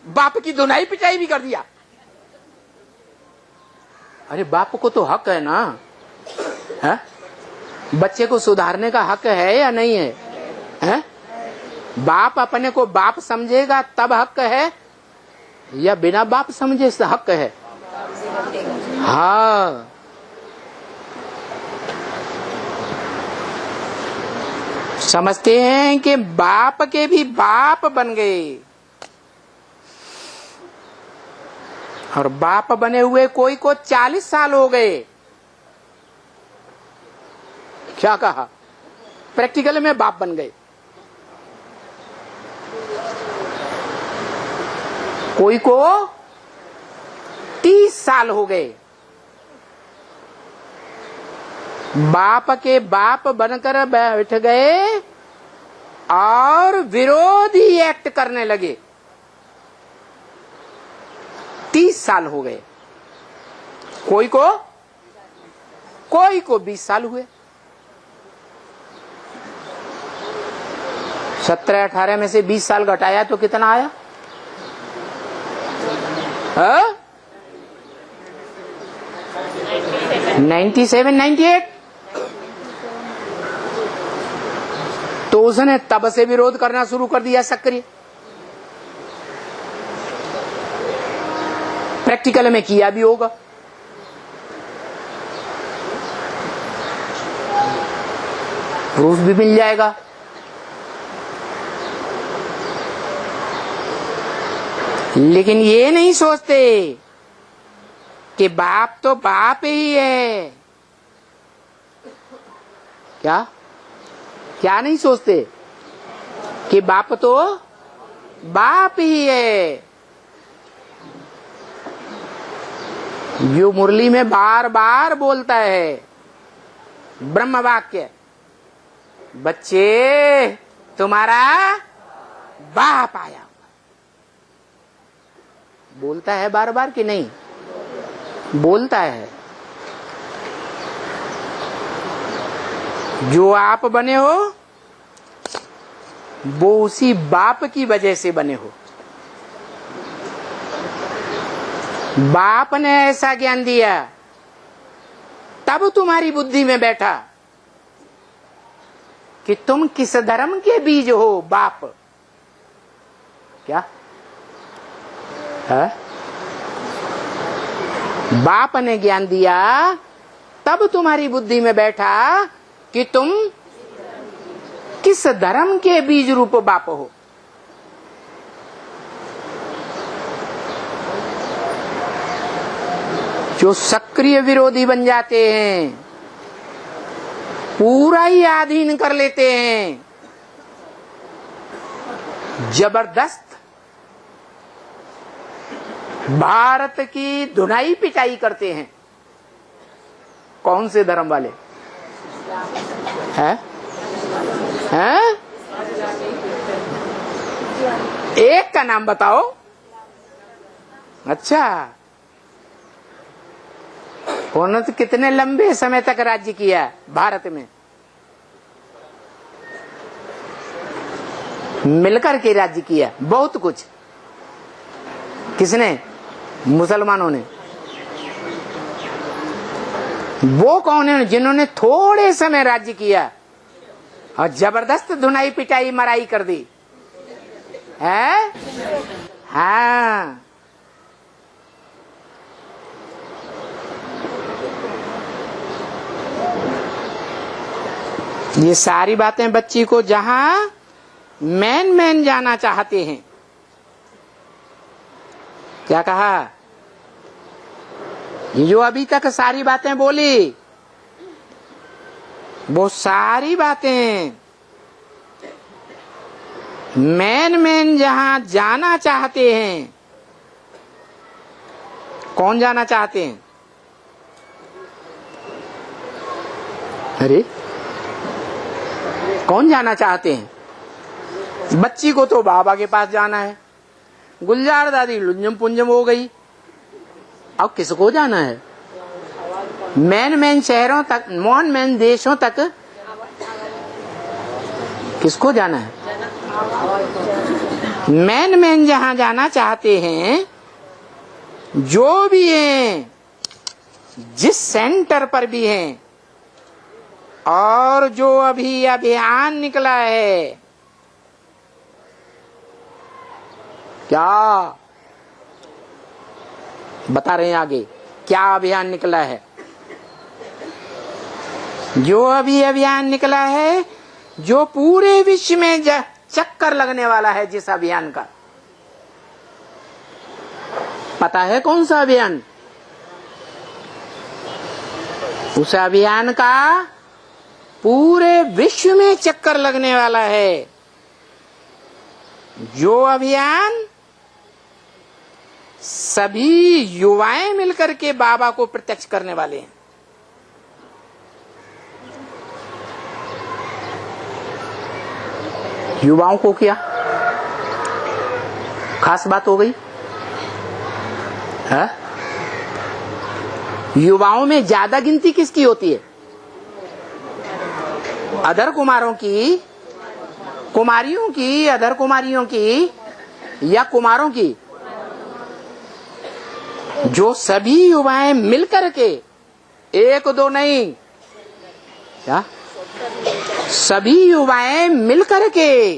बाप की धुनाई पिटाई भी कर दिया। अरे बाप को तो हक है ना, है? बच्चे को सुधारने का हक है या नहीं है? है? बाप अपने को बाप समझेगा तब हक है या बिना बाप समझे हक है? हाँ, समझते हैं कि बाप के भी बाप बन गए और बाप बने हुए कोई को 40 साल हो गए। क्या कहा? प्रैक्टिकल में बाप बन गए। कोई को 30 साल हो गए, बाप के बाप बनकर बैठ गए और विरोधी एक्ट करने लगे। 30 साल हो गए। कोई को 20 साल हुए। 17-18 में से 20 साल घटाया तो कितना आया? 97, 98। तो उसने तब से विरोध करना शुरू कर दिया सक्रिय। प्रैक्टिकल में किया भी होगा। प्रूफ भी मिल जाएगा। लेकिन ये नहीं सोचते कि बाप तो बाप ही है। क्या नहीं सोचते कि बाप तो बाप ही है। जो मुरली में बार बार बोलता है ब्रह्म वाक्य, बच्चे तुम्हारा बाप आया। बोलता है बार बार कि नहीं? बोलता है। जो आप बने हो वो उसी बाप की वजह से बने हो। बाप ने ऐसा ज्ञान दिया तब तुम्हारी बुद्धि में बैठा कि तुम किस धर्म के बीज हो। बाप क्या है? बाप ने ज्ञान दिया तब तुम्हारी बुद्धि में बैठा कि तुम किस धर्म के बीज रूप बाप हो। जो सक्रिय विरोधी बन जाते हैं, पूरा ही अधीन कर लेते हैं, जबरदस्त भारत की धुनाई पिटाई करते हैं। कौन से धर्म वाले हैं? एक का नाम बताओ। अच्छा, उन्होंने तो कितने लंबे समय तक राज्य किया भारत में, मिलकर के राज्य किया बहुत कुछ। किसने? मुसलमानों ने। वो कौन है जिन्होंने थोड़े समय राज्य किया और जबरदस्त धुनाई पिटाई मराई कर दी है? हाँ, ये सारी बातें बच्ची को जहां मैन जाना चाहते हैं। क्या कहा? ये जो अभी तक सारी बातें बोली, वो सारी बातें मैन जहां जाना चाहते हैं। कौन जाना चाहते हैं? अरे कौन जाना चाहते हैं? बच्ची को तो बाबा के पास जाना है। गुलजार दादी लुंजम पुंजम हो गई। अब किसको जाना है? मैन शहरों तक, मैन देशों तक किसको जाना है? मैन जहां जाना चाहते हैं, जो भी हैं, जिस सेंटर पर भी हैं, और जो अभी अभियान निकला है, क्या बता रहे हैं आगे? क्या अभियान निकला है? जो अभी अभियान निकला है, जो पूरे विश्व में चक्कर लगने वाला है, जिस अभियान का पता है कौन सा अभियान? उस अभियान का पूरे विश्व में चक्कर लगने वाला है। जो अभियान सभी युवाएं मिलकर के बाबा को प्रत्यक्ष करने वाले हैं। युवाओं को क्या खास बात हो गई है? युवाओं में ज्यादा गिनती किसकी होती है? अधर कुमारों की, कुमारियों की, अधर कुमारियों की, या कुमारों की? जो सभी युवाएं मिलकर के, एक दो नहीं, क्या सभी युवाएं मिलकर के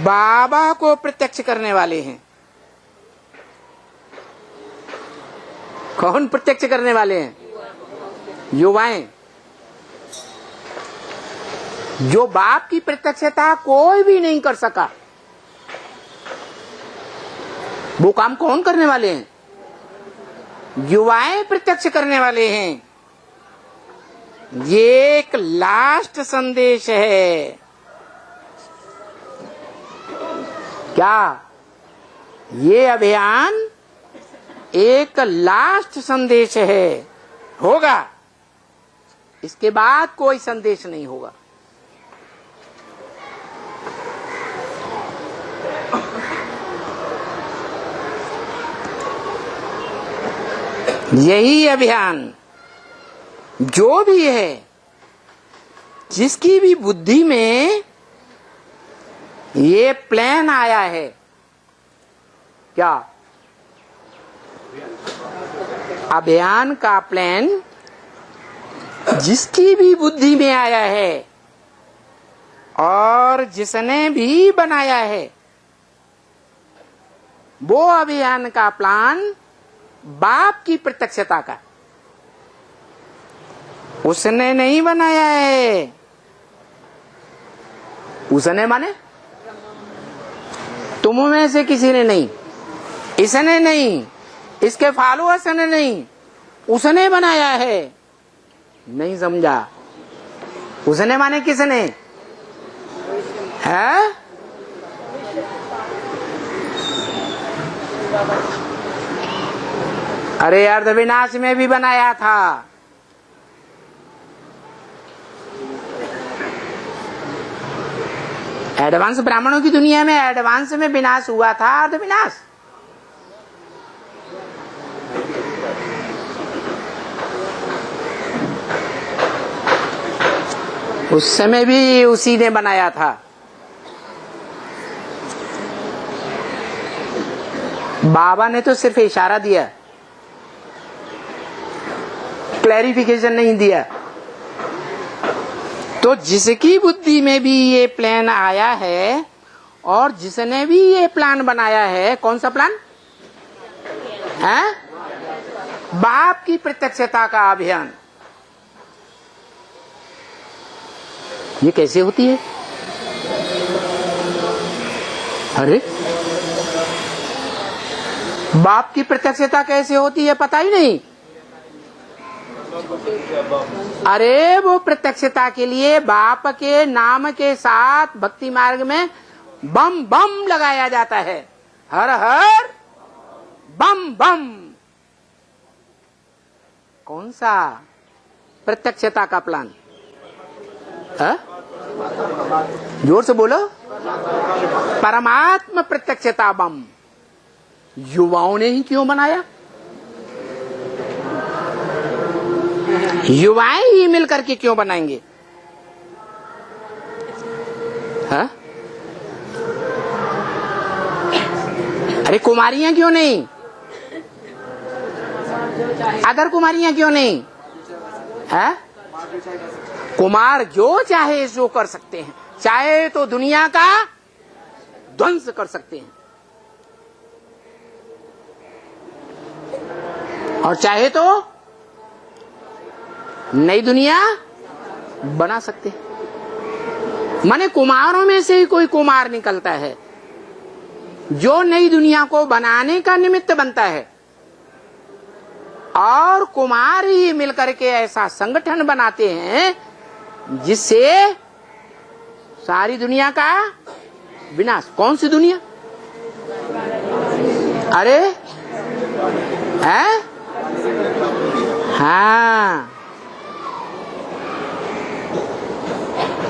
बाबा को प्रत्यक्ष करने वाले हैं। कौन प्रत्यक्ष करने वाले हैं? युवाएं। जो बाप की प्रत्यक्षता कोई भी नहीं कर सका, वो काम कौन करने वाले हैं? युवाएं प्रत्यक्ष करने वाले हैं। ये एक लास्ट संदेश है। क्या ये अभियान एक लास्ट संदेश है? होगा, इसके बाद कोई संदेश नहीं होगा। यही अभियान जो भी है, जिसकी भी बुद्धि में ये प्लान आया है, क्या अभियान का प्लान जिसकी भी बुद्धि में आया है और जिसने भी बनाया है, वो अभियान का प्लान बाप की प्रत्यक्षता का उसने नहीं बनाया है। उसने माने तुम में से किसी ने नहीं, इसने नहीं, इसके फॉलोअर्स ने नहीं, उसने बनाया है। नहीं समझा? उसने माने किसने है? अरे अर्ध विनाश में भी बनाया था। एडवांस ब्राह्मणों की दुनिया में एडवांस में विनाश हुआ था, अर्ध विनाश। उस समय भी उसी ने बनाया था। बाबा ने तो सिर्फ इशारा दिया, क्लैरिफिकेशन नहीं दिया। तो जिसकी बुद्धि में भी ये प्लान आया है और जिसने भी ये प्लान बनाया है, कौन सा प्लान है? बाप की प्रत्यक्षता का अभियान। ये कैसे होती है? अरे बाप की प्रत्यक्षता कैसे होती है पता ही नहीं। अरे वो प्रत्यक्षता के लिए बाप के नाम के साथ भक्ति मार्ग में बम बम लगाया जाता है। हर हर बम बम। कौन सा प्रत्यक्षता का प्लान? जोर से बोलो। परमात्मा प्रत्यक्षता बम युवाओं ने ही क्यों बनाया? युवाएं ही मिलकर के क्यों बनाएंगे? हाँ? अरे कुमारियां क्यों नहीं? अदर कुमारियां क्यों नहीं? है? कुमार जो चाहे सो कर सकते हैं, चाहे तो दुनिया का ध्वंस कर सकते हैं और चाहे तो नई दुनिया बना सकते हैं। माने कुमारों में से ही कोई कुमार निकलता है जो नई दुनिया को बनाने का निमित्त बनता है, और कुमार ही मिलकर के ऐसा संगठन बनाते हैं जिससे सारी दुनिया का विनाश। कौन सी दुनिया? अरे है? हाँ,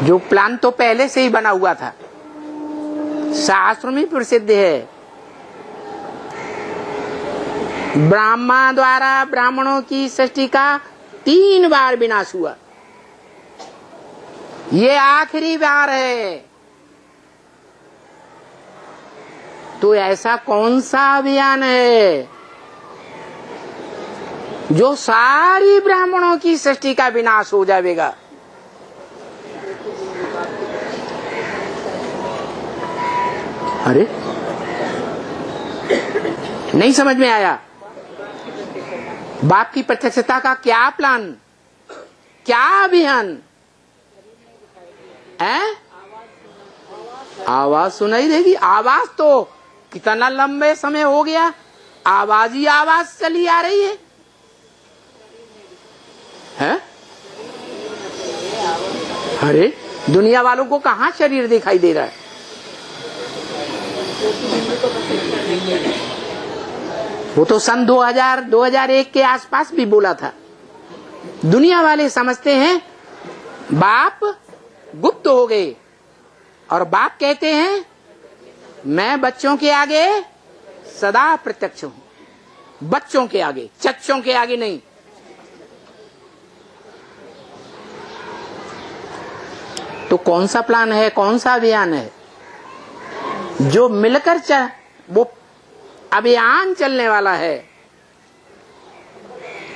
जो प्लान तो पहले से ही बना हुआ था, शास्त्र में प्रसिद्ध है। ब्रह्मा द्वारा ब्राह्मणों की सृष्टि का 3 बार विनाश हुआ, ये आखिरी बार है। तो ऐसा कौन सा अभियान है जो सारी ब्राह्मणों की सृष्टि का विनाश हो जाएगा? अरे नहीं समझ में आया। बाप की प्रत्यक्षता का क्या प्लान, क्या अभियान है? आवाज सुनाई देगी। आवाज तो कितना लंबे समय हो गया, आवाज ही आवाज चली आ रही है, है? अरे दुनिया वालों को कहाँ शरीर दिखाई दे रहा है? वो तो सन 2001 के आसपास भी बोला था। दुनिया वाले समझते हैं बाप गुप्त हो गए, और बाप कहते हैं मैं बच्चों के आगे सदा प्रत्यक्ष हूं। बच्चों के आगे, चच्चों के आगे नहीं। तो कौन सा प्लान है, कौन सा अभियान है जो मिलकर वो अभियान चलने वाला है?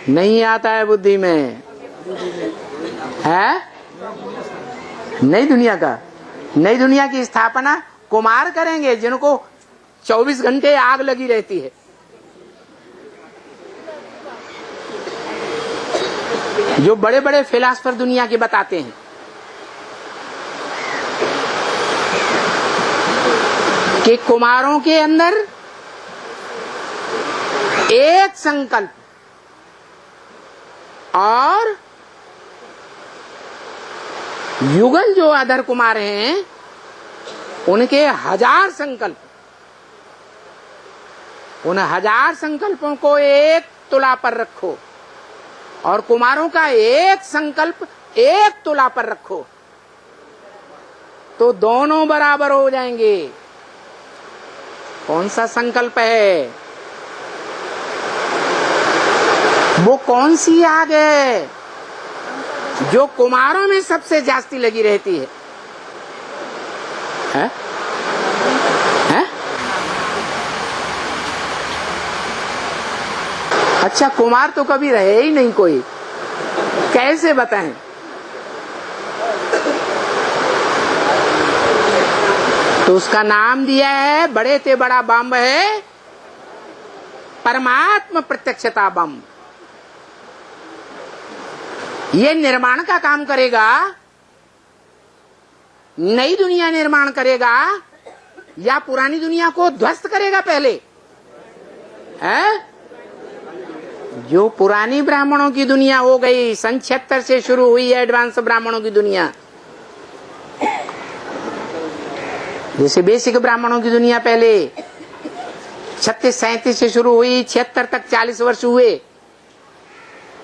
नहीं आता है बुद्धि में, है? नई दुनिया का, नई दुनिया की स्थापना कुमार करेंगे जिनको 24 घंटे आग लगी रहती है। जो बड़े बड़े फिलासफर दुनिया के बताते हैं कि कुमारों के अंदर एक संकल्प और युगल जो अधर कुमार हैं उनके 1000 संकल्प, उन 1000 संकल्पों को एक तुला पर रखो और कुमारों का एक संकल्प एक तुला पर रखो तो दोनों बराबर हो जाएंगे। कौन सा संकल्प है? वो कौन सी आग है जो कुमारों में सबसे जास्ती लगी रहती है? है? है? अच्छा, कुमार तो कभी रहे ही नहीं कोई, कैसे बताएं? तो उसका नाम दिया है, बड़े ते बड़ा बम है परमात्मा प्रत्यक्षता बम। ये निर्माण का काम करेगा नई दुनिया निर्माण करेगा या पुरानी दुनिया को ध्वस्त करेगा पहले? है? जो पुरानी ब्राह्मणों की दुनिया हो गई, सन 76 से शुरू हुई एडवांस ब्राह्मणों की दुनिया, जैसे बेसिक ब्राह्मणों की दुनिया पहले 36-37 से शुरू हुई, 76 तक 40 वर्ष हुए,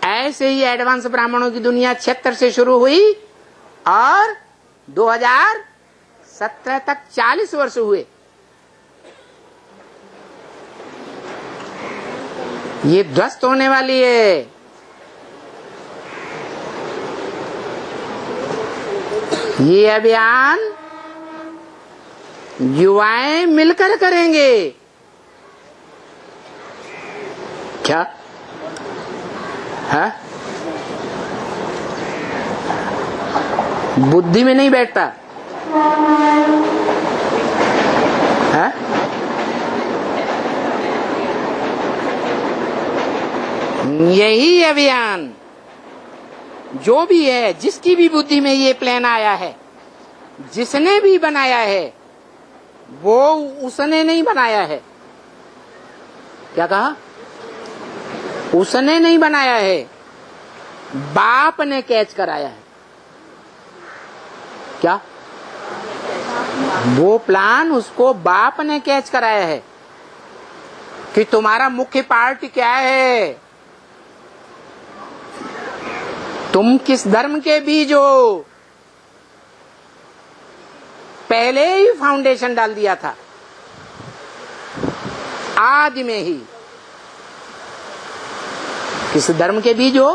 ऐसे ही एडवांस ब्राह्मणों की दुनिया 76 से शुरू हुई और 2017 तक 40 वर्ष हुए। ये ध्वस्त होने वाली है। ये अभियान युवाएं मिलकर करेंगे। क्या है? बुद्धि में नहीं बैठता है? यही अभियान जो भी है, जिसकी भी बुद्धि में ये प्लान आया है, जिसने भी बनाया है, वो उसने नहीं बनाया है। क्या कहा? उसने नहीं बनाया है, बाप ने कैच कराया है। क्या? वो प्लान उसको बाप ने कैच कराया है कि तुम्हारा मुख्य पार्ट क्या है, तुम किस धर्म के बीज हो। पहले ही फाउंडेशन डाल दिया था, आदि में ही। किस धर्म के बीज हो?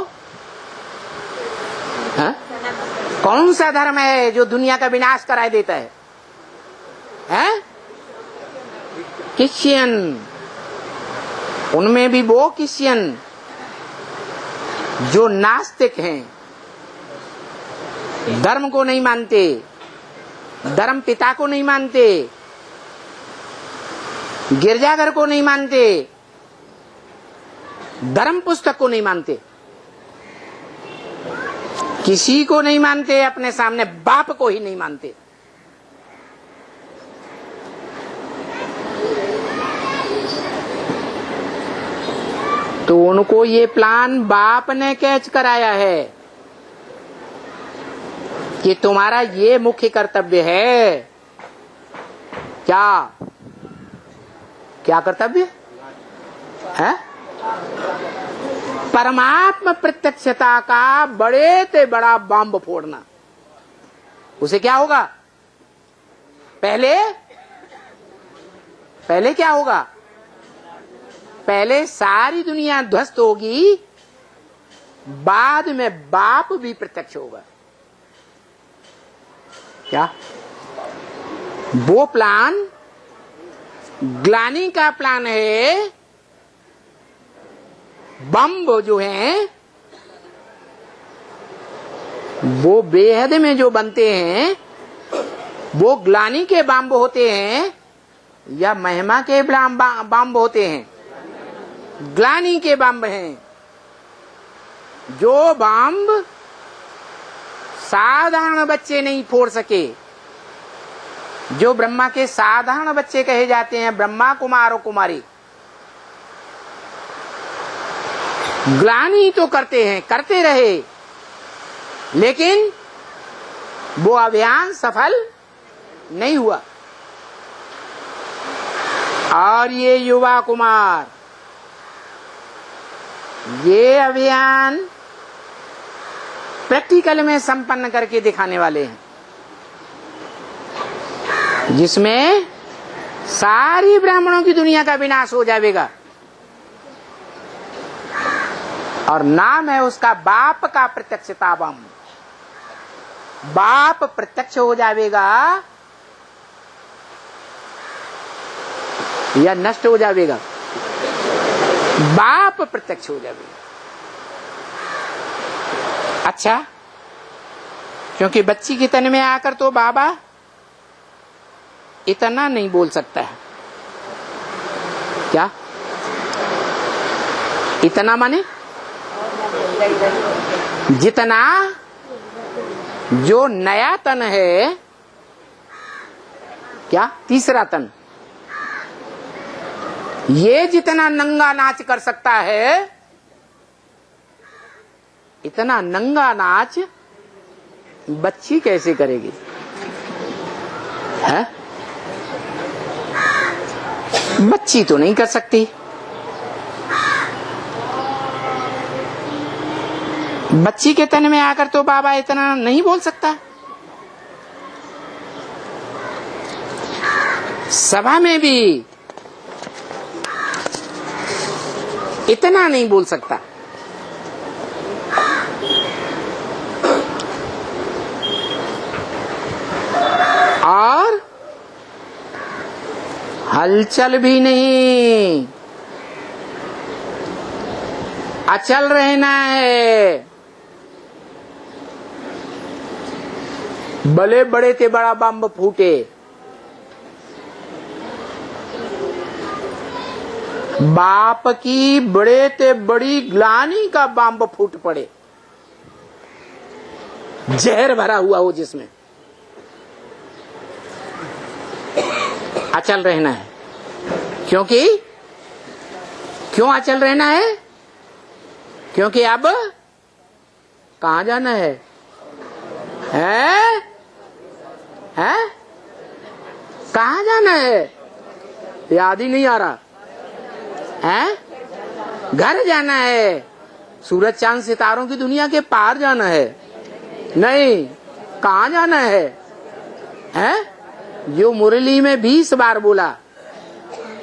हा? कौन सा धर्म है जो दुनिया का विनाश कराए देता है? हैं? क्रिश्चियन। उनमें भी वो क्रिश्चियन जो नास्तिक हैं, धर्म को नहीं मानते, धर्म पिता को नहीं मानते, गिरजाघर को नहीं मानते, धर्म पुस्तक को नहीं मानते, किसी को नहीं मानते, अपने सामने बाप को ही नहीं मानते। तो उनको ये प्लान बाप ने कैच कराया है कि तुम्हारा ये मुख्य कर्तव्य है। क्या क्या कर्तव्य है? परमात्मा प्रत्यक्षता का बड़े से बड़ा बम फोड़ना। उसे क्या होगा? पहले क्या होगा? पहले सारी दुनिया ध्वस्त होगी, बाद में बाप भी प्रत्यक्ष होगा। क्या? वो प्लान ग्लानी का प्लान है। बम जो हैं वो बेहद में जो बनते हैं वो ग्लानी के बम होते हैं या महिमा के बम होते हैं? ग्लानी के बम हैं। जो बम साधारण बच्चे नहीं फोड़ सके, जो ब्रह्मा के साधारण बच्चे कहे जाते हैं, ब्रह्मा कुमार और कुमारी, ग्लानी तो करते हैं, करते रहे, लेकिन वो अभियान सफल नहीं हुआ। और ये युवा कुमार ये अभियान प्रैक्टिकल में संपन्न करके दिखाने वाले हैं, जिसमें सारी ब्राह्मणों की दुनिया का विनाश हो जाएगा। और नाम है उसका बाप का प्रत्यक्षता बम। बाप प्रत्यक्ष हो जाएगा या नष्ट हो जाएगा? बाप प्रत्यक्ष हो जाएगा। अच्छा, क्योंकि बच्ची के तन में आकर तो बाबा इतना नहीं बोल सकता है। क्या इतना माने? जितना जो नया तन है क्या? तीसरा तन। ये जितना नंगा नाच कर सकता है, इतना नंगा नाच बच्ची कैसे करेगी? है? बच्ची तो नहीं कर सकती। बच्ची के तन में आकर तो बाबा इतना नहीं बोल सकता। सभा में भी इतना नहीं बोल सकता। और हलचल भी नहीं, अचल रहना है। भले बड़े ते बड़ा बम फूटे, बाप की बड़े ते बड़ी ग्लानी का बम फूट पड़े, जहर भरा हुआ हो जिसमें, अचल रहना है। क्योंकि क्यों अचल रहना है? क्योंकि अब कहां जाना है? हैं? कहां जाना है? याद ही नहीं आ रहा है। घर जाना है, सूरज चांद सितारों की दुनिया के पार जाना है। नहीं, कहां जाना है? जो मुरली में 20 बार बोला,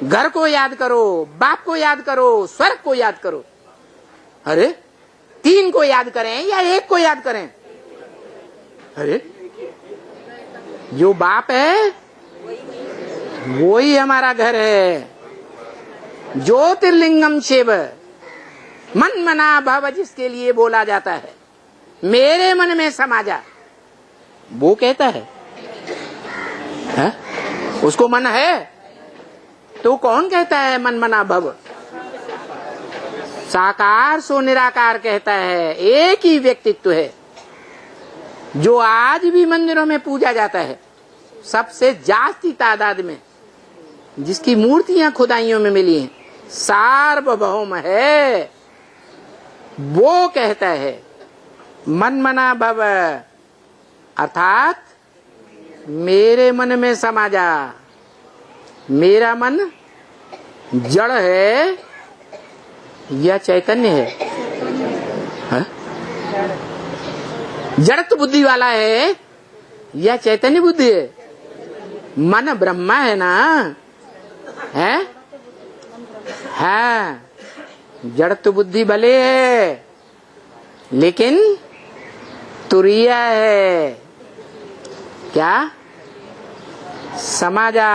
घर को याद करो, बाप को याद करो, स्वर्ग को याद करो। अरे 3 को याद करें या 1 को याद करें? अरे जो बाप है वो ही हमारा घर है। ज्योतिर्लिंगम शिव मन मना भव, जिसके लिए बोला जाता है, मेरे मन में समा जा, वो कहता है। उसको मन है तो कौन कहता है मन मना भव? साकार सो निराकार कहता है। एक ही व्यक्तित्व है जो आज भी मंदिरों में पूजा जाता है, सबसे जास्ती तादाद में, जिसकी मूर्तियां खुदाइयों में मिली हैं, सार्वभौम है। वो कहता है मन मना भव, अर्थात मेरे मन में समा जा। मेरा मन जड़ है या चैतन्य है? जड़त्व बुद्धि वाला है या चैतन्य बुद्धि है? मन ब्रह्मा है ना? है? जड़त्व बुद्धि भले है, लेकिन तुरिया है। क्या? समा जा,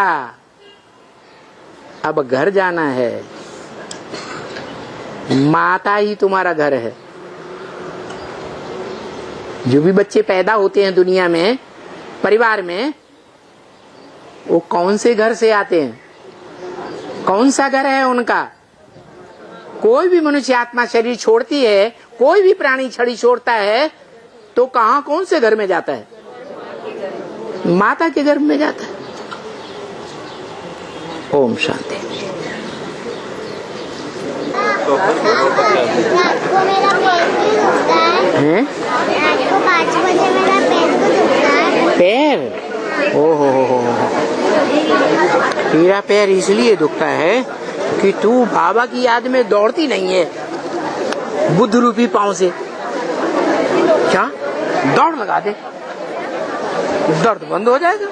अब घर जाना है। माता ही तुम्हारा घर है। जो भी बच्चे पैदा होते हैं दुनिया में, परिवार में, वो कौन से घर से आते हैं? कौन सा घर है उनका? कोई भी मनुष्य आत्मा शरीर छोड़ती है, कोई भी प्राणी शरीर छोड़ता है, तो कहां, कौन से घर में जाता है? माता के गर्भ में जाता है। ओम शांति। रात को मेरा पैर भी दुखता है। रात को 5 बजे मेरा पैर को दुखता है। पैर? ओहो, तेरा पैर इसलिए दुखता है कि तू बाबा की याद में दौड़ती नहीं है बुद्ध रूपी पांव से। क्या? दौड़ लगा दे, दर्द बंद हो जाएगा।